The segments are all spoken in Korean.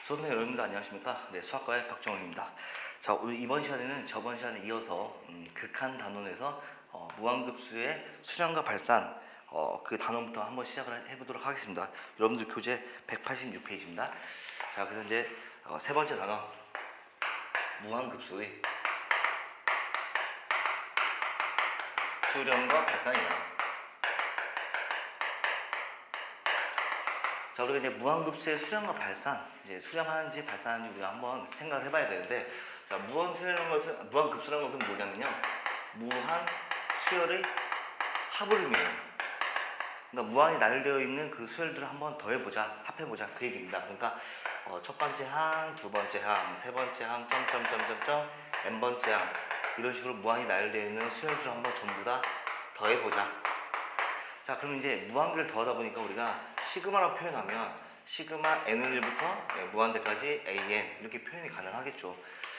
수험생 여러분들 안녕하십니까? 네, 수학과의 박정훈입니다. 자, 오늘 이번 시간에는 저번 시간에 이어서 극한 단원에서 무한급수의 수량과 발산 그 단원부터 한번 시작을 해보도록 하겠습니다. 여러분들 교재 186페이지입니다. 자, 그래서 이제 세 번째 단원 무한급수의 수량과 발산이다. 자, 우리가 이제 무한급수의 수량과 발산, 이제 수량하는지 발산하는지 우리가 한번 생각을 해봐야 되는데, 자, 무한급수라는 것은 뭐냐면요, 무한 수열의 합을 의미해요. 그러니까 무한히 나열되어 있는 그 수열들을 한번 더해보자, 합해보자, 그 얘기입니다. 그러니까 첫 번째 항, 두 번째 항, 세 번째 항, 점점점점점, n번째 항, 이런 식으로 무한히 나열되어 있는 수열들을 한번 전부 다 더해보자. 자, 그럼 이제 무한계를 더하다 보니까 우리가 시그마라고 표현하면 시그마 n은1부터 무한대까지 an 이렇게 표현이 가능하겠죠.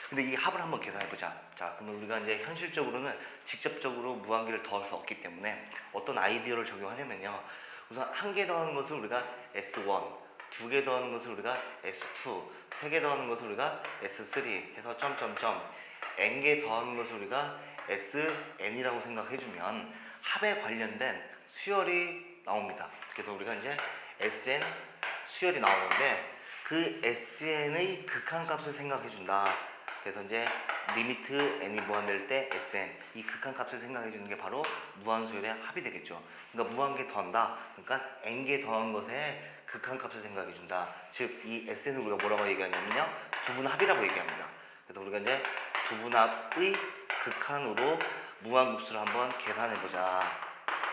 근데 이 합을 한번 계산해보자. 자, 그러면 우리가 이제 현실적으로는 직접적으로 무한계를 더할 수 없기 때문에 어떤 아이디어를 적용하려면요, 우선 한 개 더하는 것을 우리가 s1, 두 개 더하는 것을 우리가 s2, 세 개 더하는 것을 우리가 s3 해서 점점점 n개 더하는 것을 우리가 sn이라고 생각해주면 합에 관련된 수열이 나옵니다. 그래서 우리가 이제 Sn 수열이 나오는데 그 Sn의 극한값을 생각해준다. 그래서 이제 리미트 n이 무한될 때 Sn 이 극한값을 생각해주는 게 바로 무한수열의 합이 되겠죠. 그러니까 무한개 더한다. 그러니까 n개 더한 것에 극한값을 생각해준다. 즉 이 Sn을 우리가 뭐라고 얘기하냐면요, 부분합이라고 얘기합니다. 그래서 우리가 이제 부분합의 극한으로 무한급수를 한번 계산해보자.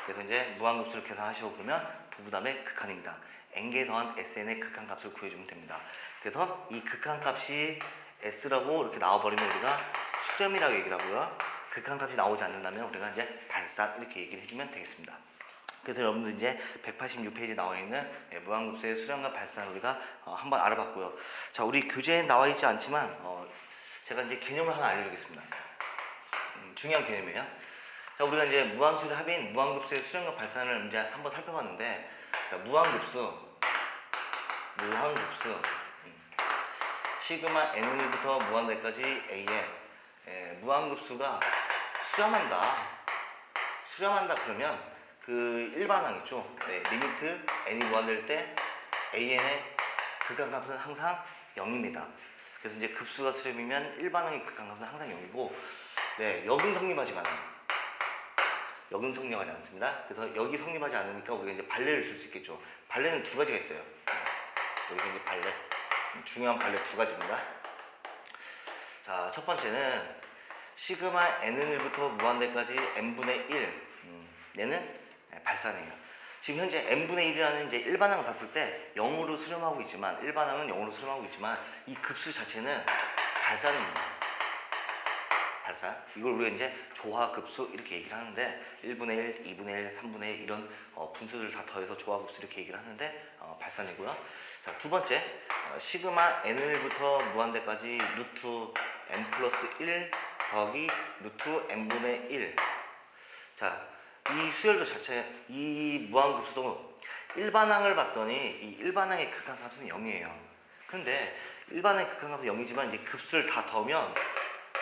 그래서 이제 무한급수를 계산하시고 그러면 부분합의 극한입니다. n개 더한 sn의 극한값을 구해주면 됩니다. 그래서 이 극한값이 s라고 이렇게 나와버리면 우리가 수렴이라고 얘기를 하고요. 극한값이 나오지 않는다면 우리가 이제 발산 이렇게 얘기를 해주면 되겠습니다. 그래서 여러분들 이제 186페이지에 나와 있는 무한급수의 수렴과 발산을 우리가 한번 알아봤고요. 자, 우리 교재에 나와 있지 않지만 제가 이제 개념을 하나 알려드리겠습니다. 중요한 개념이에요. 자, 우리가 이제 무한수열의 합인 무한급수의 수렴과 발산을 이제 한번 살펴봤는데, 자, 무한급수 시그마 n부터 무한대까지 an 무한급수가 수렴한다 그러면 그 일반항 있죠. 리미트 n이 무한될 때 an의 극한값은 항상 0입니다. 그래서 이제 급수가 수렴이면 일반항의 극한값은 항상 0이고, 여긴 성립하지 않아요. 여긴 성립하지 않습니다. 그래서 여기 성립하지 않으니까 우리가 이제 발레를 줄 수 있겠죠. 발레는 두 가지가 있어요. 여기가 이제 발레. 중요한 발레 두 가지입니다. 자, 첫 번째는 시그마 n은1부터 무한대까지 n분의 1. 얘는 발산이에요. 지금 현재 n분의 1이라는 이제 일반항을 봤을 때 0으로 수렴하고 있지만, 일반항은 0으로 수렴하고 있지만, 이 급수 자체는 발산입니다. 발산. 이걸 우리가 이제 조화급수 이렇게 얘기를 하는데, 1분의 1, 2분의 1, 3분의 1 이런 분수들을 다 더해서 조화급수 이렇게 얘기를 하는데 발산이고요. 자, 두 번째, 시그마 n부터 무한대까지 루트 n 플러스 1 더하기 루트 n분의 1. 자, 이 수열도 자체, 이 무한급수도 일반항을 봤더니 이 일반항의 극한값은 0이에요. 그런데 일반항의 극한값은 0이지만 이제 급수를 다 더하면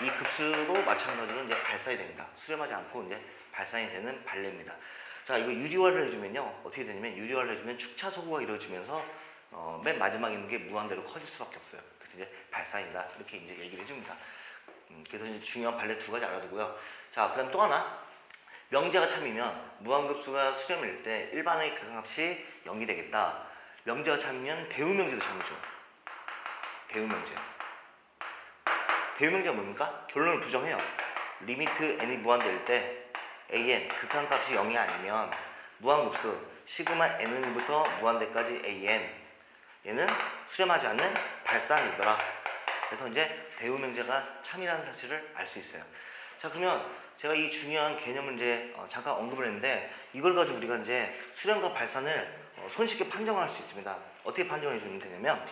이 급수도 마찬가지로 이제 발산이 됩니다. 수렴하지 않고 이제 발산이 되는 발레입니다. 자, 이거 유리화를 해주면요, 어떻게 되냐면, 유리화를 해주면 축차 소구가 이루어지면서 맨 마지막에 있는 게 무한대로 커질 수밖에 없어요. 그래서 이제 발산이다 이렇게 이제 얘기를 해줍니다. 그래서 이제 중요한 발레 두 가지 알아두고요. 자, 그다음 또 하나, 명제가 참이면 무한급수가 수렴일 때 일반의 극한값이 0이 되겠다. 명제가 참이면 대우명제도 참이죠. 대우명제가 뭡니까? 결론을 부정해요. 리미트 n이 무한될 때 an 극한값이 0이 아니면 무한급수 시그마 n부터 무한대까지 an 얘는 수렴하지 않는 발산이더라. 그래서 이제 대우명제가 참이라는 사실을 알 수 있어요. 자, 그러면 제가 이 중요한 개념을 이제 잠깐 언급을 했는데, 이걸 가지고 우리가 이제 수렴과 발산을 손쉽게 판정할 수 있습니다. 어떻게 판정해 주면 되냐면,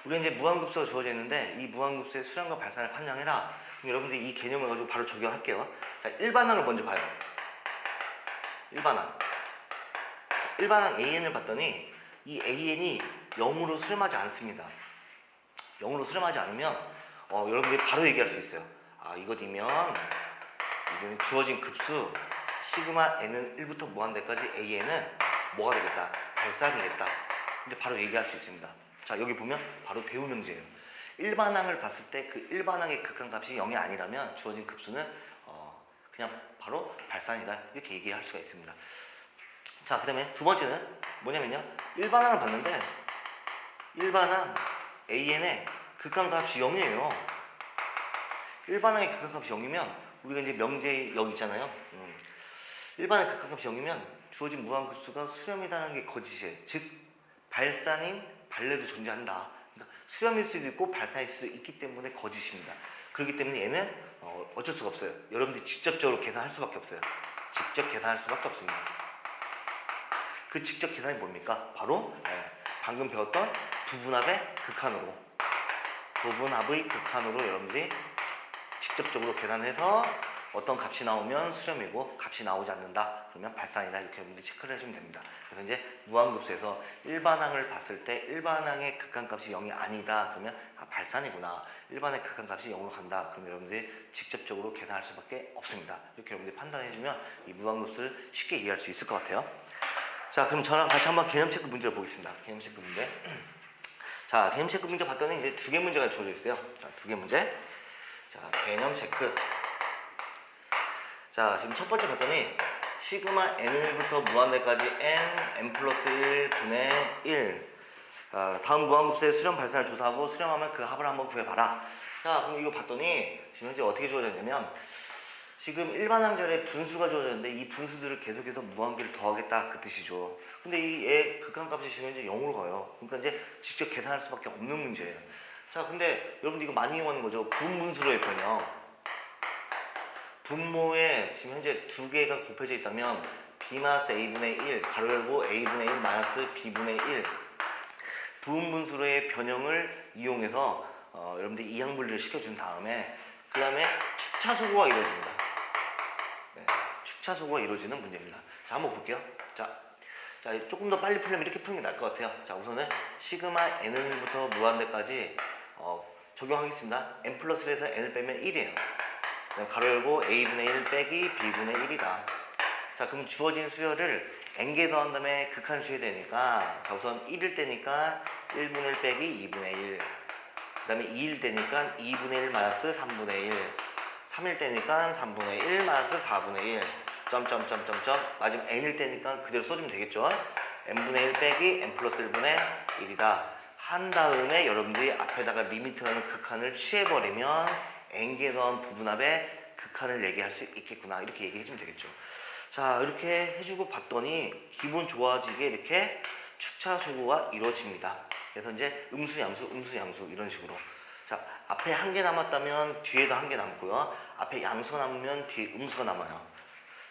우리가 이제 무한급수가 주어져 있는데 이 무한급수의 수렴과 발산을 판정해라. 그럼 여러분들이 이 개념을 가지고 바로 적용할게요. 자, 일반항을 먼저 봐요. 일반항 an을 봤더니 이 an이 0으로 수렴하지 않습니다. 0으로 수렴하지 않으면 여러분들이 바로 얘기할 수 있어요. 아, 이거면 주어진 급수 시그마 n은 1부터 무한대까지 AN은 뭐가 되겠다? 발산이겠다. 근데 바로 얘기할 수 있습니다. 자, 여기 보면 바로 대우 명제예요. 일반항을 봤을 때 그 일반항의 극한값이 0이 아니라면 주어진 급수는 그냥 바로 발산이다. 이렇게 얘기할 수가 있습니다. 자, 그 다음에 두 번째는 뭐냐면요. 일반항을 봤는데 일반항 AN의 극한값이 0이에요. 일반항의 극한값이 0이면 우리가 이제 명제 여기 있잖아요. 일반항의 극한값이 0이면 주어진 무한급수가 수렴이라는 게 거짓이에요. 즉 발산인 발레도 존재한다. 그러니까 수렴일 수도 있고 발산일 수도 있기 때문에 거짓입니다. 그렇기 때문에 얘는 어쩔 수가 없어요. 여러분들이 직접적으로 계산할 수밖에 없어요. 직접 계산할 수밖에 없습니다. 그 직접 계산이 뭡니까? 바로 방금 배웠던 부분합의 극한으로, 부분합의 극한으로 여러분들이 직접적으로 계산해서 어떤 값이 나오면 수렴이고 값이 나오지 않는다 그러면 발산이다. 이렇게 여러분들이 체크를 해주면 됩니다. 그래서 이제 무한급수에서 일반항을 봤을 때 일반항의 극한값이 0이 아니다 그러면 발산이구나. 일반의 극한값이 0으로 간다 그러면 여러분들이 직접적으로 계산할 수밖에 없습니다. 이렇게 여러분들이 판단해주면 이 무한급수를 쉽게 이해할 수 있을 것 같아요. 자, 그럼 저랑 같이 한번 개념 체크 문제를 보겠습니다. 개념 체크 문제. 자, 개념 체크 문제 봤더니 이제 두 개 문제가 주어져 있어요. 자, 두 개 문제. 자, 개념 체크. 자, 지금 첫 번째 봤더니 시그마 n부터 무한대까지 n 플러스 1분의 1. 다음 무한급수의 수렴 발산을 조사하고 수렴하면 그 합을 한번 구해봐라. 자, 그럼 이거 봤더니 지금 현재 어떻게 주어졌냐면 지금 일반항절에 분수가 주어졌는데 이 분수들을 계속해서 무한계를 더하겠다 그 뜻이죠. 근데 이 극한값이 지금 현재 0으로 가요. 그러니까 이제 직접 계산할 수밖에 없는 문제예요. 자, 근데 여러분들 이거 많이 이용하는 거죠. 분분수로의 변형. 분모에 지금 현재 두 개가 곱해져 있다면 b 마이너스 a분의 1 가로 열고 a분의 1 마이너스 b분의 1 부분분수로의 변형을 이용해서 여러분들이 이항분리를 시켜준 다음에 그 다음에 축차소거가 이루어집니다. 네, 축차소거가 이루어지는 문제입니다. 자, 한번 볼게요. 자, 조금 더 빨리 풀려면 이렇게 푸는 게 나을 것 같아요. 자, 우선은 시그마 n부터 무한대까지 적용하겠습니다. n 플러스 1에서 n을 빼면 1이에요. 가로 열고 a분의 1 빼기 b분의 1이다. 자, 그럼 주어진 수열을 n개 더한 다음에 극한 수열이 되니까 자, 우선 1일 때니까 1분의 1 빼기 2분의 1 그 다음에 2일 때니까 2분의 1 마이너스 3분의 1 3일 때니까 3분의 1 마이너스 4분의 1 점점점점점 마지막 n일 때니까 그대로 써주면 되겠죠. n분의 1 빼기 n 플러스 1분의 1이다 한 다음에 여러분들이 앞에다가 리미트라는 극한을 취해버리면 n개 더한 부분합의 극한을 얘기할 수 있겠구나. 이렇게 얘기해주면 되겠죠. 자, 이렇게 해주고 봤더니 기분 좋아지게 이렇게 축차소거가 이루어집니다. 그래서 이제 음수, 양수 이런 식으로. 자, 앞에 한 개 남았다면 뒤에도 한 개 남고요. 앞에 양수가 남으면 뒤에 음수가 남아요.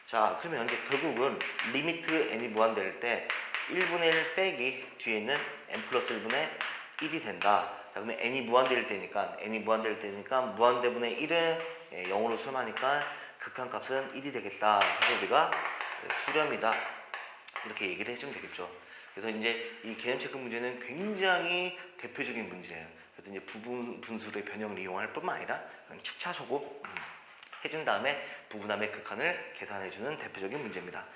자, 그러면 이제 결국은 리미트 n이 무한될 때 1분의 1 빼기 뒤에 있는 n 플러스 1분의 1이 된다. 자, 그러면 n이 무한될 때니까 무한대분의 1은 0으로 수렴하니까 극한값은 1이 되겠다. 그래서 우리가 수렴이다. 이렇게 얘기를 해주면 되겠죠. 그래서 이제 이 개념 체크 문제는 굉장히 대표적인 문제예요. 그래서 이제 부분 분수의 변형을 이용할 뿐만 아니라 축차소거 해준 다음에 부분함의 극한을 계산해주는 대표적인 문제입니다.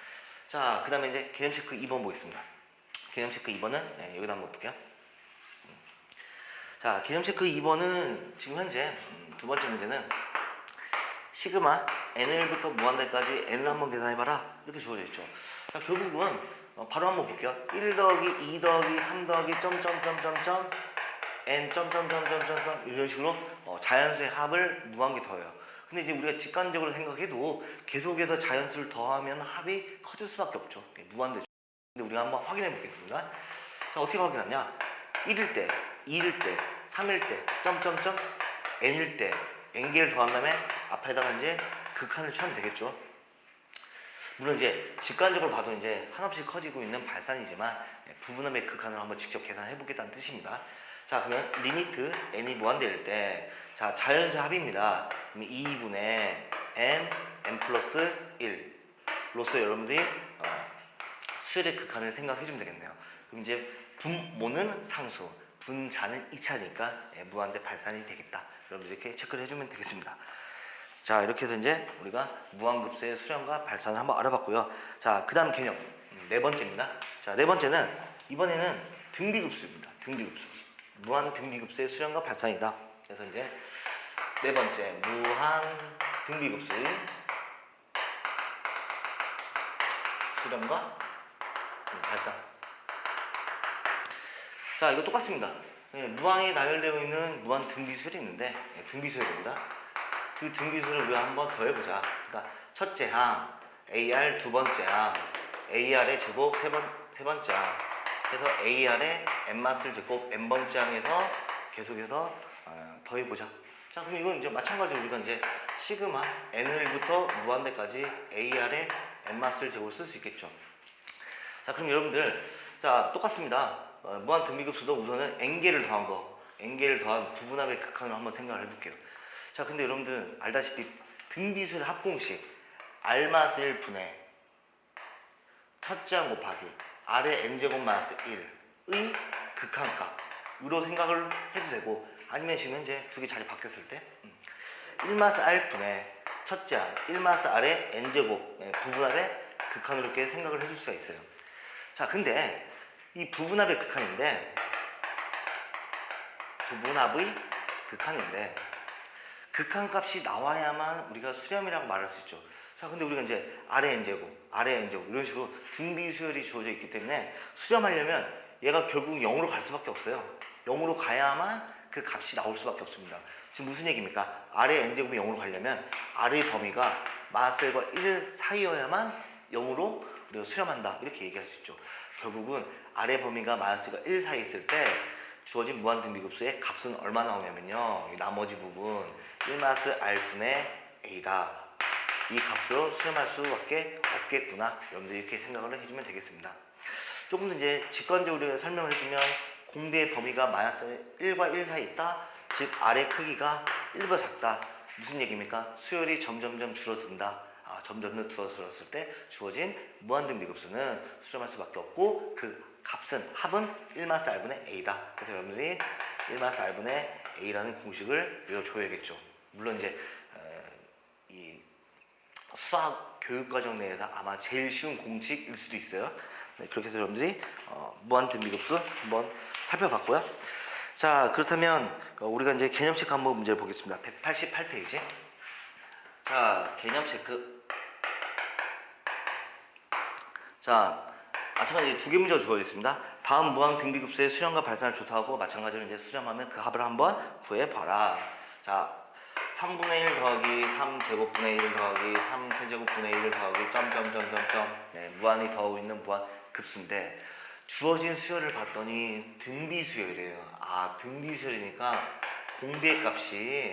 자, 그 다음에 이제 개념 체크 2번 보겠습니다. 개념 체크 2번은 여기다 한번 볼게요. 자, 개념 체크 2번은 지금 현재 두 번째 문제는 시그마 n을부터 무한대까지 n을 한번 계산해봐라 이렇게 주어져 있죠. 자, 결국은 바로 한번 볼게요. 1 더하기 2 더하기 3 더하기 점점점점점 n 점점점점점 이런 식으로 자연수의 합을 무한개 더해요. 근데 이제 우리가 직관적으로 생각해도 계속해서 자연수를 더하면 합이 커질 수밖에 없죠. 무한대죠. 근데 우리가 한번 확인해 보겠습니다. 자, 어떻게 확인하냐? 1일 때, 2일 때, 3일 때, 점점점 n일 때 n개를 더한 다음에 앞에다가 이제 극한을 취하면 되겠죠. 물론 이제 직관적으로 봐도 이제 한없이 커지고 있는 발산이지만 부분함의 극한을 한번 직접 계산해 보겠다는 뜻입니다. 자, 그러면 리미트 n이 무한대일 때 자, 자연수 합입니다. 그럼 2분의 n 플러스 1로서 여러분들이 수열의 극한을 생각해 주면 되겠네요. 그럼 이제 분모는 상수, 분자는 2차니까 무한대 발산이 되겠다. 여러분들 이렇게 체크를 해주면 되겠습니다. 자, 이렇게 해서 이제 우리가 무한급수의 수렴과 발산을 한번 알아봤고요. 자, 그 다음 개념 네 번째입니다. 자, 네 번째는 이번에는 등비급수입니다. 등비급수. 무한 등비급수의 수렴과 발산이다. 그래서 이제 네 번째 무한 등비급수의 수렴과 발산. 자, 이거 똑같습니다. 무한이 나열되어 있는 무한 등비수열이 있는데 등비수열입니다. 그 등비수를 우리가 한번 더 해보자. 그러니까 첫째 항 AR, 두 번째 항 AR의 제곱 세 번째 항 그래서 AR의 N마스를 제곱 N번째 항에서 계속해서 더해보자. 자, 그럼 이건 이제 마찬가지로 우리가 이제 시그마 N1부터 무한대까지 AR의 N마스를 제곱을 쓸 수 있겠죠. 자, 그럼 여러분들 자 똑같습니다. 무한 등비급수도 우선은 N개를 더한 거 N개를 더한 부분합의 극한으로 한번 생각을 해볼게요. 자, 근데 여러분들 알다시피 등비수의 합공식 R마스 1분의 첫째 항 곱하기 R의 N제곱 마이너스 1의 극한값으로 생각을 해도 되고 아니면 지금 이제 두 개 자리 바뀌었을 때 1마스 R분의 첫째 항 1마스 R의 N제곱 부분합의 극한으로 이렇게 생각을 해줄 수가 있어요. 자, 근데 이 부분합의 극한인데 극한값이 나와야만 우리가 수렴이라고 말할 수 있죠. 자, 근데 우리가 이제 R의 N제곱 이런 식으로 등비수열이 주어져 있기 때문에 수렴하려면 얘가 결국 0으로 갈 수밖에 없어요. 0으로 가야만 그 값이 나올 수밖에 없습니다. 지금 무슨 얘기입니까? R의 N제곱이 0으로 가려면 R의 범위가 마셀과 1 사이여야만 0으로 우리가 수렴한다. 이렇게 얘기할 수 있죠. 결국은 R의 범위가 마이너스가 1 사이에 있을 때 주어진 무한등비급수의 값은 얼마 나오냐면요. 이 나머지 부분 1마스 R분의 A다. 이 값으로 수렴할 수밖에 없겠구나. 여러분들 이렇게 생각을 해주면 되겠습니다. 조금 더 이제 직관적으로 설명을 해주면 공비의 범위가 마이너스 1과 1 사이에 있다. 즉 R의 크기가 1보다 작다. 무슨 얘기입니까? 수열이 점점점 줄어든다. 점점 줄어들었을 때 주어진 무한등비급수는 수렴할 수밖에 없고 그 값은 합은 1마스 R분의 A다. 그래서 여러분들이 1마스 R분의 A라는 공식을 외워줘야겠죠. 물론 이제 이 수학 교육과정 내에서 아마 제일 쉬운 공식일 수도 있어요. 네, 그렇게 해서 여러분들이 무한등비급수 한번 살펴봤고요. 자, 그렇다면 우리가 이제 개념 체크 한번 문제를 보겠습니다. 188페이지. 자, 개념 체크. 자, 마찬가지로 두 개 문제가 주어져 있습니다. 다음 무한 등비급수의 수렴과 발산을 조사하고 마찬가지로 이제 수렴하면 그 합을 한번 구해봐라. 자, 3분의 1 더하기 3제곱분의 1 더하기 3세제곱분의 1 더하기 점점점점점 무한이 더하고 있는 무한급수인데 주어진 수열을 봤더니 등비수열이래요. 등비수열이니까 공비의 값이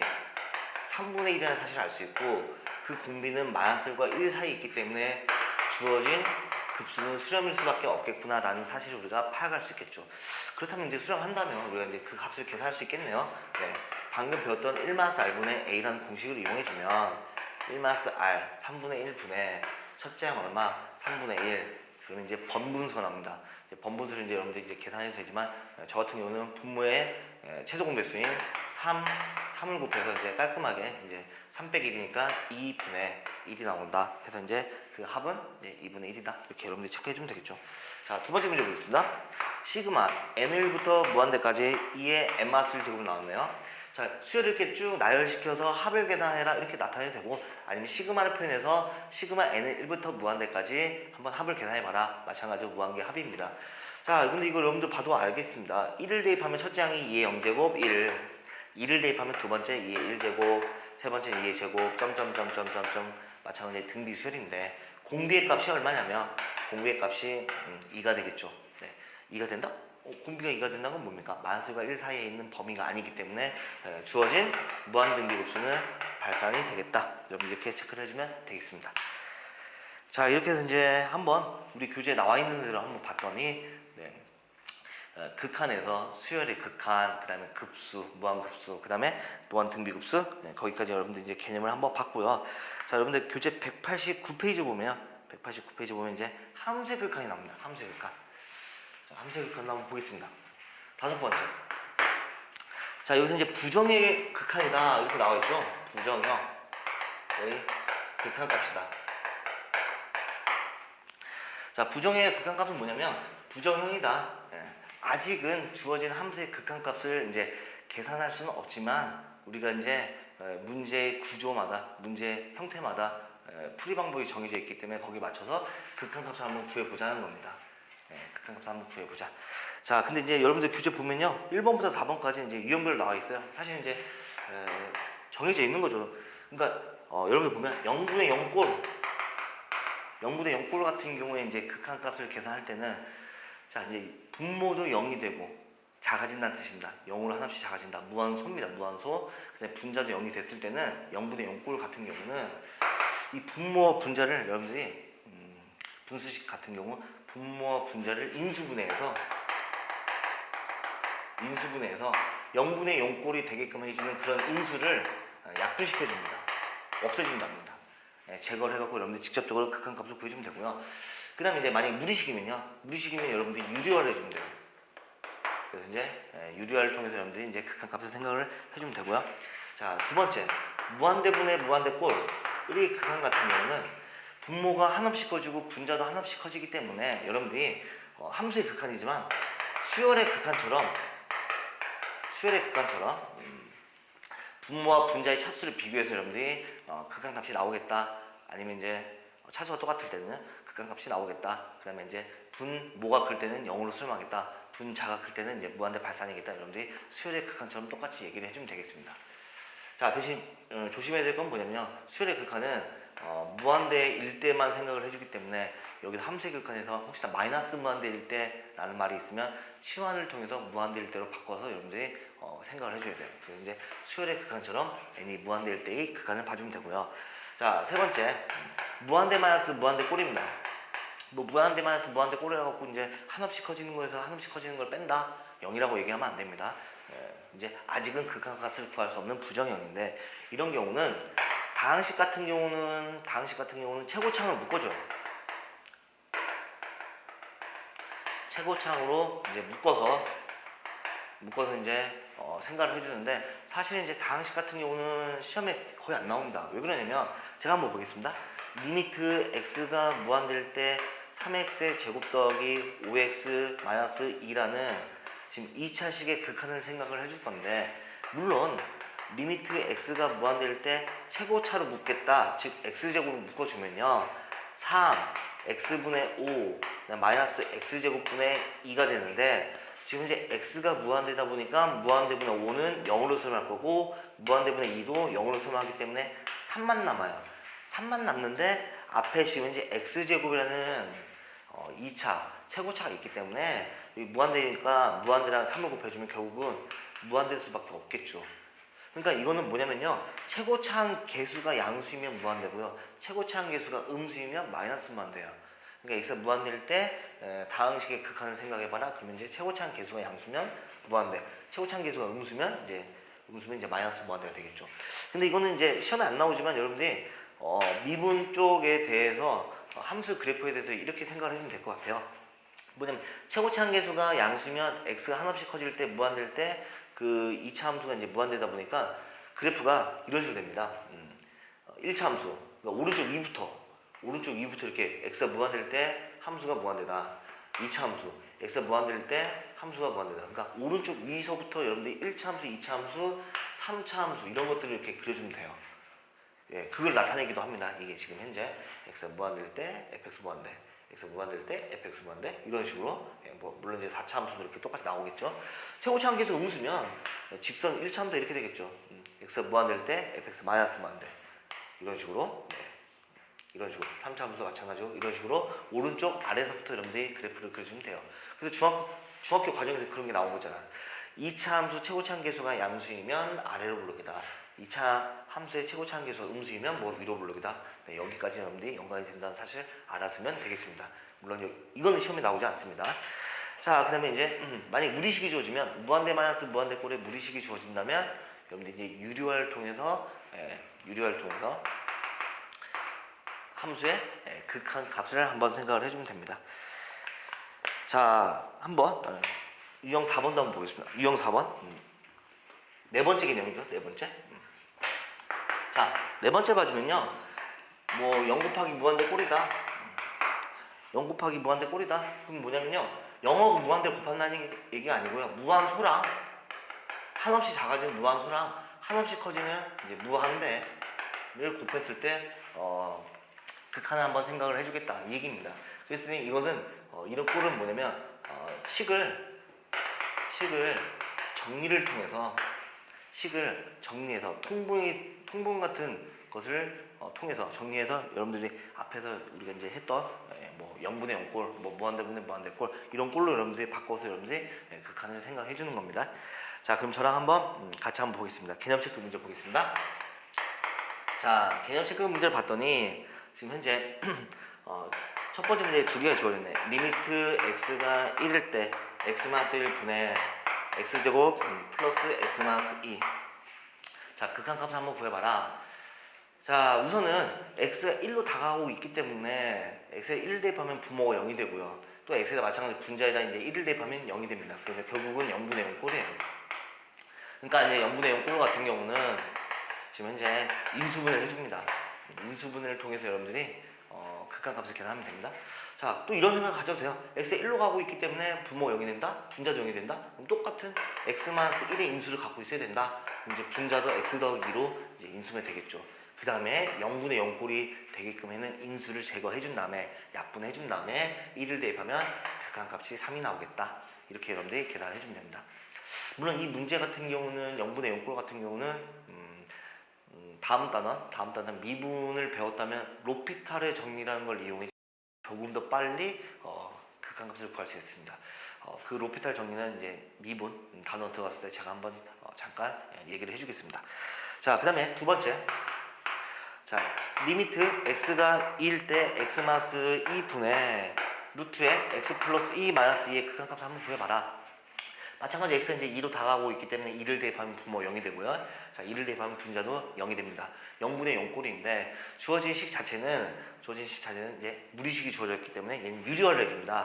3분의 1이라는 사실을 알 수 있고 그 공비는 마이너스 1과 1 사이에 있기 때문에 주어진 급수는 수렴일 수밖에 없겠구나 라는 사실을 우리가 파악할 수 있겠죠. 그렇다면 이제 수렴한다면 우리가 이제 그 값을 계산할 수 있겠네요. 네. 방금 배웠던 1마스 R분의 A라는 공식을 이용해주면 1마스 R 3분의 1분의 첫째 항 얼마? 3분의 1. 그러면 이제 번분수가 나옵니다. 번분수를 이제 여러분들 이제 계산해도 되지만 저 같은 경우는 분모의 최소 공배수인 3을 곱해서 이제 깔끔하게 이제 3 빼기 1이니까 2분의 1이 나온다. 해서 이제 그 합은 이제 2분의 1이다. 이렇게 여러분들이 체크해주면 되겠죠. 자, 두 번째 문제 보겠습니다. 시그마 N1부터 무한대까지 2의 N마스를 제곱으로 나왔네요. 자, 수열을 이렇게 쭉 나열시켜서 합을 계산해라 이렇게 나타내도 되고 아니면 시그마를 표현해서 시그마 N은 1부터 무한대까지 한번 합을 계산해봐라. 마찬가지로 무한계 합입니다. 자, 근데 이걸 여러분들 봐도 알겠습니다. 1을 대입하면 첫째 항이 2의 0제곱 1 2를 대입하면 두 번째 2의 1제곱 세 번째 2의 제곱 점점점점점점 마찬가지로 등비수열인데 공비의 값이 얼마냐면 공비의 값이 2가 되겠죠. 네, 2가 된다? 공비가 2가 된다는 건 뭡니까? 마이너스과 1 사이에 있는 범위가 아니기 때문에 주어진 무한등비급수는 발산이 되겠다. 여러분 이렇게 체크를 해주면 되겠습니다. 자, 이렇게 해서 이제 한번 우리 교재에 나와 있는 대로 한번 봤더니 극한에서 수열의 극한, 그 다음에 급수, 무한급수, 그 다음에 무한등비급수 거기까지 여러분들 이제 개념을 한번 봤고요. 자, 여러분들 교재 189페이지 보면 이제 함수의 극한이 나옵니다. 함수의 극한. 자, 함수의 극한 한번 보겠습니다. 다섯 번째. 자, 여기서 이제 부정의 극한이다 이렇게 나와 있죠. 부정형 의 극한값이다. 자, 부정의 극한값은 뭐냐면 부정형이다. 아직은 주어진 함수의 극한값을 이제 계산할 수는 없지만 우리가 이제 문제의 구조마다 문제 형태마다 풀이 방법이 정해져 있기 때문에 거기에 맞춰서 극한값을 한번 구해보자는 겁니다. 극한값을 한번 구해보자. 자, 근데 이제 여러분들 교재 보면요, 1번부터 4번까지 이제 유형별로 나와 있어요. 사실 이제 정해져 있는 거죠. 그러니까 여러분들 보면 0분의 0꼴, 0분의 0꼴 같은 경우에 이제 극한값을 계산할 때는 자, 이제 분모도 0이 되고 작아진다는 뜻입니다. 0으로 하나씩 작아진다. 무한소입니다. 무한소. 근데 분자도 0이 됐을 때는 0분의 0꼴 같은 경우는 이 분모와 분자를 여러분들이 분수식 같은 경우 분모와 분자를 인수분해해서 0분의 0꼴이 되게끔 해주는 그런 인수를 약분시켜줍니다. 없애준답니다. 제거를 해갖고 여러분들 직접적으로 극한값을 구해주면 되고요. 그 다음에 이제 만약에 무리식이면 여러분들이 유리화를 해주면 돼요. 그래서 이제 유리화를 통해서 여러분들이 이제 극한값을 생각을 해주면 되고요. 자, 두 번째, 무한대분의 무한대꼴. 우리 극한 같은 경우는 분모가 한없이 커지고 분자도 한없이 커지기 때문에 여러분들이 함수의 극한이지만 수열의 극한처럼 분모와 분자의 차수를 비교해서 여러분들이 극한값이 나오겠다. 아니면 이제 차수가 똑같을 때는 극한값이 나오겠다. 그 다음에 이제 분모가 클 때는 0으로 수렴하겠다. 분자가 클 때는 이제 무한대 발산이겠다. 여러분들이 수열의 극한처럼 똑같이 얘기를 해주면 되겠습니다. 자, 대신 조심해야 될 건 뭐냐면 수열의 극한은 무한대일 때만 생각을 해주기 때문에 여기서 함수의 극한에서 혹시나 마이너스 무한대일 때라는 말이 있으면 치환을 통해서 무한대일 때로 바꿔서 여러분들이 생각을 해줘야 돼요. 그래서 이제 수열의 극한처럼 n이 무한대일 때의 극한을 봐주면 되고요. 자, 세 번째, 무한대 마이너스 무한대 꼴입니다. 뭐 무한대 마이너스 무한대 꼴이라고 갖고 이제 한없이 커지는 거에서 한없이 커지는 걸 뺀다 0이라고 얘기하면 안 됩니다. 이제 아직은 극한값을 구할 수 없는 부정형인데 이런 경우는 다항식 같은 경우는 최고창을 묶어줘요. 최고창으로 이제 묶어서 이제 생각을 해주는데 사실 이제 다항식 같은 경우는 시험에 거의 안 나옵니다. 왜 그러냐면 제가 한번 보겠습니다. 리미트 x가 무한될 때 3x의 제곱 더하기 5x 마이너스 2라는 지금 2차식의 극한을 생각을 해줄 건데 물론 리미트 x가 무한될 때 최고차로 묶겠다. 즉 x제곱으로 묶어주면요 3 x분의 5 마이너스 x제곱분의 2가 되는데 지금 이제 x가 무한되다 보니까 무한대분의 5는 0으로 수렴할 거고 무한대분의 2도 0으로 수렴하기 때문에 3만 남아요. 3만 남는데 앞에 지금 이제 x제곱이라는 2차 최고차가 있기 때문에 무한대니까 무한대랑 3을 곱해주면 결국은 무한될 수밖에 없겠죠. 그러니까 이거는 뭐냐면요 최고차항 개수가 양수이면 무한대고요 최고차항 개수가 음수이면 마이너스 무한대예요. 그러니까 x가 무한될 때 다항식의 극한을 생각해봐라. 그러면 이제 최고차항 개수가 양수면 무한대, 최고차항 개수가 음수면 이제 마이너스 무한대가 되겠죠. 근데 이거는 이제 시험에 안 나오지만 여러분들이 미분 쪽에 대해서 함수 그래프에 대해서 이렇게 생각을 해주면 될 것 같아요. 뭐냐면 최고차항 개수가 양수면 x가 한없이 커질 때 무한될 때 그 2차 함수가 이제 무한되다 보니까 그래프가 이런 식으로 됩니다. 1차 함수 그러니까 오른쪽 위부터 이렇게 x가 무한될 때 함수가 무한되다. 2차 함수 x가 무한될 때 함수가 무한되다. 그러니까 오른쪽 위서부터 여러분들이 1차 함수, 2차 함수, 3차 함수 이런 것들을 이렇게 그려주면 돼요. 예, 그걸 나타내기도 합니다. 이게 지금 현재 x가 무한될 때 fx 무한대, x가 무한될 때 fx 무한대 이런 식으로 물론 이제 4차 함수도 이렇게 똑같이 나오겠죠. 최고차항 계수 음수면 직선 1차 함수 이렇게 되겠죠. x가 무한될 때 fx 마이너스 무한대 이런 식으로 이런 식으로 3차 함수도 마찬가지고 이런 식으로 오른쪽 아래서부터 여러분들이 그래프를 그려주면 돼요. 그래서 중학교 과정에서 그런 게 나온 거잖아. 2차 함수 최고차항 계수가 양수이면 아래로 부르기다. 2차 함수의 최고차항 계수가 음수이면 뭐 위로 부르기다. 네, 여기까지 여러분들이 연관이 된다는 사실 알아두면 되겠습니다. 물론 이거는 시험에 나오지 않습니다. 자, 그 다음에 이제 만약 무리식이 주어지면 무한대 마이너스 무한대 꼴에 무리식이 주어진다면 여러분들이 이제 유리화를 통해서 함수의 극한 값을 한번 생각을 해주면 됩니다. 자, 한번 유형 4번도 한번 보겠습니다. 유형 4번 네 번째 개념이죠. 네 번째. 자, 네 번째 봐주면요. 뭐 0 곱하기 무한대 꼴이다. 0 곱하기 무한대 꼴이다. 그럼 뭐냐면요. 0하고 무한대 곱한다는 얘기가 아니고요. 무한소랑 한없이 작아지는 무한소랑 한없이 커지는 이제 무한대를 곱했을 때 극한을 한번 생각을 해주겠다 이 얘기입니다. 그랬으니 이것은 이런 꼴은 뭐냐면 식을 정리해서 통분 같은 것을 통해서 정리해서 여러분들이 앞에서 우리가 이제 했던 뭐 0분의 0꼴, 뭐 무한대분의 무한대꼴 이런 꼴로 여러분들이 바꿔서 여러분들이 극한을 생각해 주는 겁니다. 자, 그럼 저랑 한번 같이 한번 보겠습니다. 개념 체크 문제 보겠습니다. 자, 개념 체크 문제를 봤더니 지금 현재 첫 번째 문제 두 개가 주어졌네. 리미트 x가 1일 때 x-1분의 x제곱 플러스 x-2. 자, 극한값을 한번 구해봐라. 자, 우선은 x가 1로 다가오고 있기 때문에 x에 1 대입하면 분모가 0이 되고요. 또 x에다 마찬가지로 분자에다 이제 1을 대입하면 0이 됩니다. 그래서 결국은 0분의 0 꼴이에요. 그러니까 이제 0분의 0 꼴 같은 경우는 지금 현재 인수분해를 해줍니다. 인수분해를 통해서 여러분들이 극한값을 계산하면 됩니다. 자, 또 이런 생각 가져도 돼요. x에 1로 가고 있기 때문에 분모가 0이 된다? 분자도 0이 된다? 그럼 똑같은 x-1의 인수를 갖고 있어야 된다. 그럼 이제 분자도 x 더하기 2로 이제 인수분해 되겠죠. 그 다음에 0분의 0꼴이 되게끔 해는 인수를 제거해준 다음에 약분해준 다음에 1을 대입하면 극한값이 3이 나오겠다. 이렇게 여러분들이 계산을 해주면 됩니다. 물론 이 문제 같은 경우는 0분의 0꼴 같은 경우는 다음 단원 미분을 배웠다면 로피탈의 정리라는 걸 이용해 조금 더 빨리 극한값을 구할 수 있습니다. 그 로피탈 정리는 이제 미분 단원 들어갔을 때 제가 한번 잠깐 얘기를 해주겠습니다. 자, 그 다음에 두 번째. 자, 리미트 x가 2일 때 x-2분의 루트에 x 플러스 2 마이너스 2의 극한값을 한번 구해봐라. 마찬가지 x가 이제 2로 다가오고 있기 때문에 2를 대입하면 분모 0이 되고요. 자, 2를 대입하면 분자도 0이 됩니다. 0분의 0꼴인데 주어진 식 자체는 이제 무리식이 주어졌기 때문에 얘는 유리화를 해줍니다.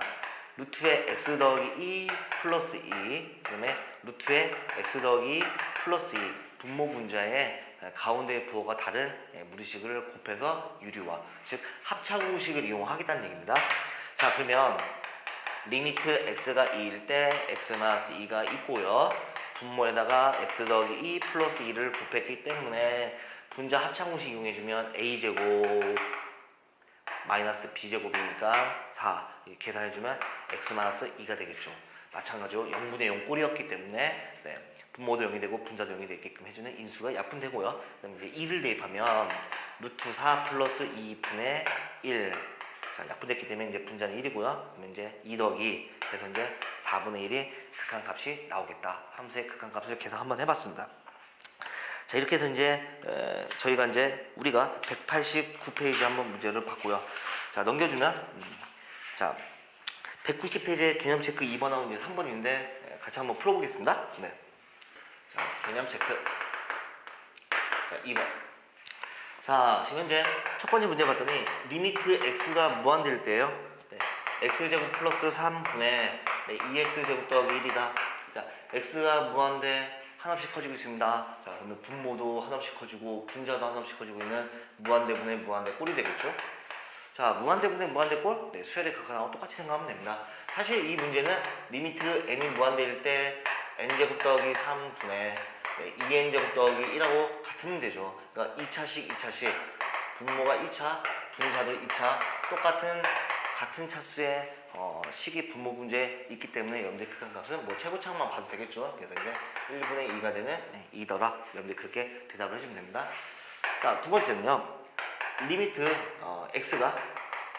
루트에 x 더하기 2 플러스 2 그다음에 루트에 x 더하기 2 플러스 2 분모 분자의 가운데의 부호가 다른 무리식을 곱해서 유리화, 즉 합차공식을 이용하겠다는 얘기입니다. 자, 그러면 리미트 x가 2일 때 x-2가 있고요. 분모에다가 x 더하기 2 플러스 2를 곱했기 때문에 분자 합차공식 이용해주면 a제곱 마이너스 b제곱이니까 4 계산해주면 x-2가 되겠죠. 마찬가지로 0분의 0 꼴이었기 때문에 분모도 0이 되고 분자도 0이 되게끔 해주는 인수가 약분되고요. 그럼 이제 2를 대입하면 루트 4 플러스 2분의 1. 자, 약분됐기 때문에 이제 분자는 1이고요. 그러면 이제 2 더하기 그래서 이제 4분의 1이 극한값이 나오겠다. 함수의 극한값을 계산 한번 해봤습니다. 자, 이렇게 해서 이제 저희가 이제 우리가 189페이지 한번 문제를 봤고요. 자, 넘겨주면 자 190페이지에 개념 체크 2번 하고 이제 3번인데 같이 한번 풀어보겠습니다. 네. 자, 개념 체크. 자, 2번. 자, 지금 현재 첫 번째 문제 봤더니 리미트 x가 무한대일 때예요. 네. x제곱 플러스 3분의 2x제곱 더하기 1이다. 자, x가 무한대 한없이 커지고 있습니다. 자, 그러면 분모도 한없이 커지고 분자도 한없이 커지고 있는 무한대분의 무한대 꼴이 되겠죠. 자, 무한대분의 무한대꼴 수열의 극한하고 똑같이 생각하면 됩니다. 사실 이 문제는 리미트 n이 무한대일 때 n제곱 더하기 3분의 2n제곱 더하기 1하고 같은 문제죠. 그러니까 2차식 분모가 2차 분자도 2차 같은 차수의 식이 분모 분자에 있기 때문에 여러분들 극한값은 뭐 최고차만 봐도 되겠죠. 그래서 이제 1분의 2가 되는 2더라. 여러분들 그렇게 대답을 해주면 됩니다. 자, 두 번째는요. 리미트 x가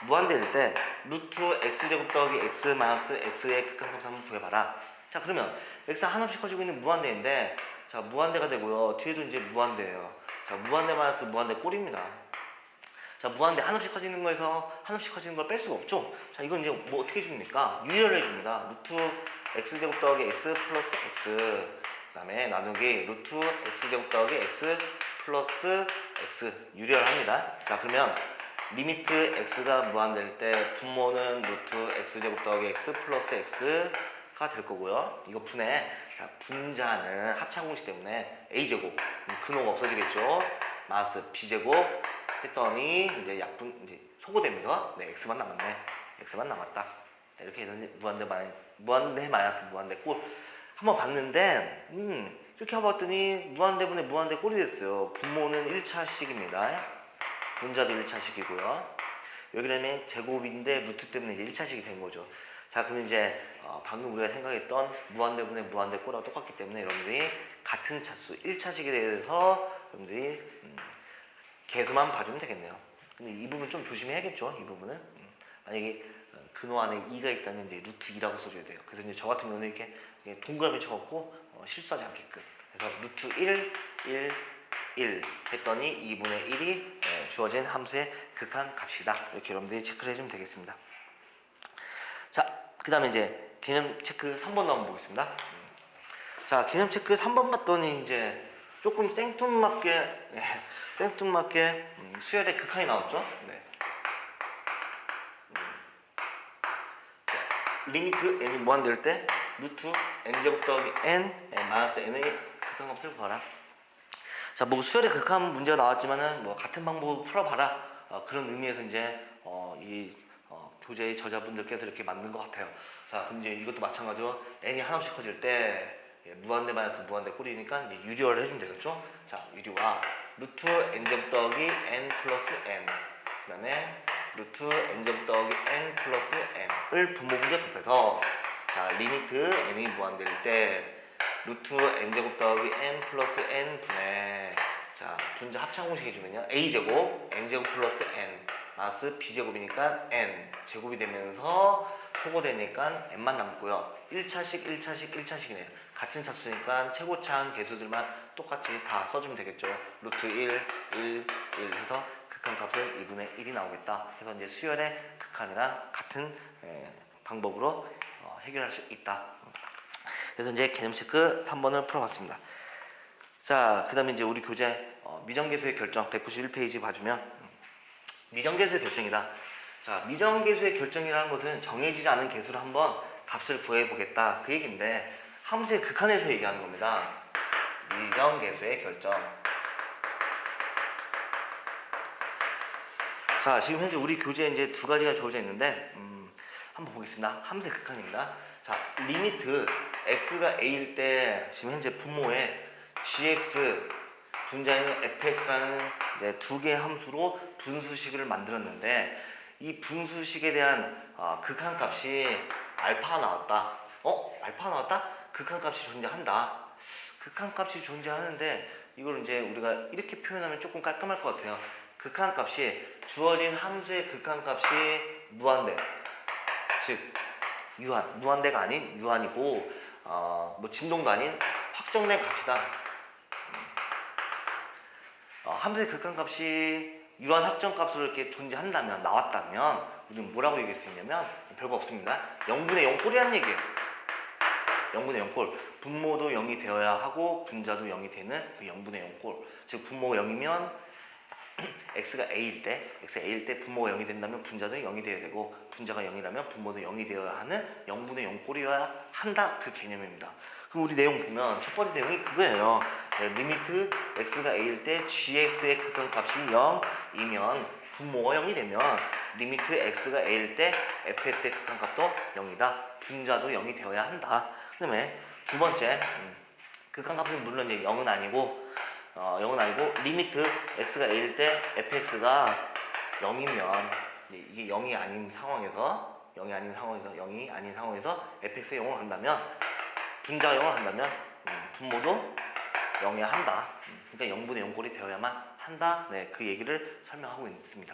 무한대일 때 루트 x제곱 더하기 x 마이너스 x의 극한값을 한번 구해봐라. 자, 그러면 x가 한없이 커지고 있는 무한대인데 자, 무한대가 되고요. 뒤에도 이제 무한대예요. 자, 무한대 마이너스 무한대 꼴입니다. 자, 무한대 한없이 커지는 거에서 한없이 커지는 걸 뺄 수가 없죠. 자, 이건 이제 뭐 어떻게 해줍니까? 유리화를 해줍니다. 루트 x제곱 더하기 x 플러스 x 그 다음에 나누기 루트 x제곱 더하기 x 플러스 x 유리화를 합니다. 자, 그러면 리미트 x가 무한대일 때 분모는 루트 x제곱 더하기 x 플러스 x 가 될 거고요. 이거 분해. 자, 분자는 합창 공식 때문에 a제곱. 근호가 없어지겠죠. 마이너스 b제곱 했더니 이제 약분 이제 소거됩니다. 네, x만 남았네. x만 남았다. 네, 이렇게 해서 무한대 마이너스 무한대 꼴 한번 봤는데 이렇게 해봤더니 무한대분의 무한대 꼴이 됐어요. 분모는 1차식입니다. 분자도 1차식이고요. 여기 그러면 제곱인데 루트 때문에 이제 1차식이 된 거죠. 자, 그럼 이제 방금 우리가 생각했던 무한대분의 무한대 꼴하고 똑같기 때문에 여러분들이 같은 차수 1차식에 대해서 여러분들이 계수만 봐주면 되겠네요. 근데 이 부분 좀 조심해야겠죠. 이 부분은 만약에 근호 안에 2가 있다면 이제 루트 2라고 써줘야 돼요. 그래서 이제 저 같은 경우는 이렇게 동그라미 쳐갖고 실수하지 않게끔. 그래서 루트 1 했더니 2분의 1이 주어진 함수의 극한 값이다. 이렇게 여러분들이 체크를 해주면 되겠습니다. 자, 그 다음에 이제 개념 체크 3번 한번 보겠습니다. 자, 개념 체크 3번 봤더니 이제 조금 생뚱맞게 수열의 극한이 나왔죠. 네. 리미트 n이 무한될 때 루트 n제곱 더하기 n 마이너스 n의 극한값을 구하라. 자, 뭐 수열의 극한 문제가 나왔지만은 뭐 같은 방법으로 풀어봐라. 그런 의미에서 이제 교재의 저자분들께서 이렇게 만든 것 같아요. 자, 그럼 이제 이것도 마찬가지로 n이 한없이 커질 때 무한대 마이너스 무한대 꼴이니까 이제 유리화를 해주면 되겠죠. 자, 유리화 루트 n제곱 더하기 n 플러스 n 그 다음에 루트 n제곱 더하기 n 플러스 n을 분모 분자 곱해서 자, 리미트 n이 무한될 때 루트 n제곱 더하기 n 플러스 n 분의 자, 분자 합창 공식 해주면요 a제곱 n제곱 플러스 n 마이너스 b제곱이니까 n 제곱이 되면서 소거되니까 n만 남고요. 1차식이네요. 같은 차수니까 최고차항 개수들만 똑같이 다 써주면 되겠죠. 루트 1 해서 극한값은 2분의 1이 나오겠다. 그래서 이제 수열의 극한이랑 같은 방법으로 해결할 수 있다. 그래서 이제 개념 체크 3번을 풀어봤습니다. 자, 그 다음에 이제 우리 교재 미정계수의 결정 191페이지 봐주면 미정계수의 결정이다. 자, 미정계수의 결정이라는 것은 정해지지 않은 개수를 한번 값을 구해보겠다. 그 얘기인데 함수의 극한에서 얘기하는 겁니다. 미정계수의 결정. 자, 지금 현재 우리 교재에 이제 두 가지가 주어져 있는데 한번 보겠습니다. 함수의 극한입니다. 자, 리미트 x가 a일 때 지금 현재 분모에 gx 분자에는 fx라는 이제 두 개의 함수로 분수식을 만들었는데 이 분수식에 대한 극한값이 알파가 나왔다. 알파가 나왔다? 극한값이 존재한다. 극한값이 존재하는데 이걸 이제 우리가 이렇게 표현하면 조금 깔끔할 것 같아요. 극한값이 주어진 함수의 극한값이 무한대, 즉 유한, 무한대가 아닌 유한이고 뭐 진동도 아닌 확정된 값이다. 함수의 극한값이 유한 확정값으로 이렇게 존재한다면 나왔다면 우리는 뭐라고 얘기할 수 있냐면 별거 없습니다. 0분의 0 꼴이라는 얘기예요. 0분의 0 꼴. 분모도 0이 되어야 하고 분자도 0이 되는 그 0분의 0 꼴. 즉 분모가 0이면 x가 a일 때 분모가 0이 된다면 분자도 0이 되어야 되고 분자가 0이라면 분모도 0이 되어야 하는 0분의 0 꼴이어야 한다. 그 개념입니다. 그럼 우리 내용 보면 첫 번째 내용이 그거예요. 리미트 x가 a일 때 gx의 극한값이 0이면 분모가 0이 되면 리미트 x가 a일 때 fx의 극한값도 0이다. 분자도 0이 되어야 한다. 그 다음에 두 번째 극한값은 물론 이제 0은 아니고 리미트 x가 a일 때 fx가 0이면 이게 0이 아닌 상황에서 fx가 0을 한다면 분자가 0을 한다면 분모도 0이어야 한다. 그러니까 0분의 0 꼴이 되어야만 한다. 네, 그 얘기를 설명하고 있습니다.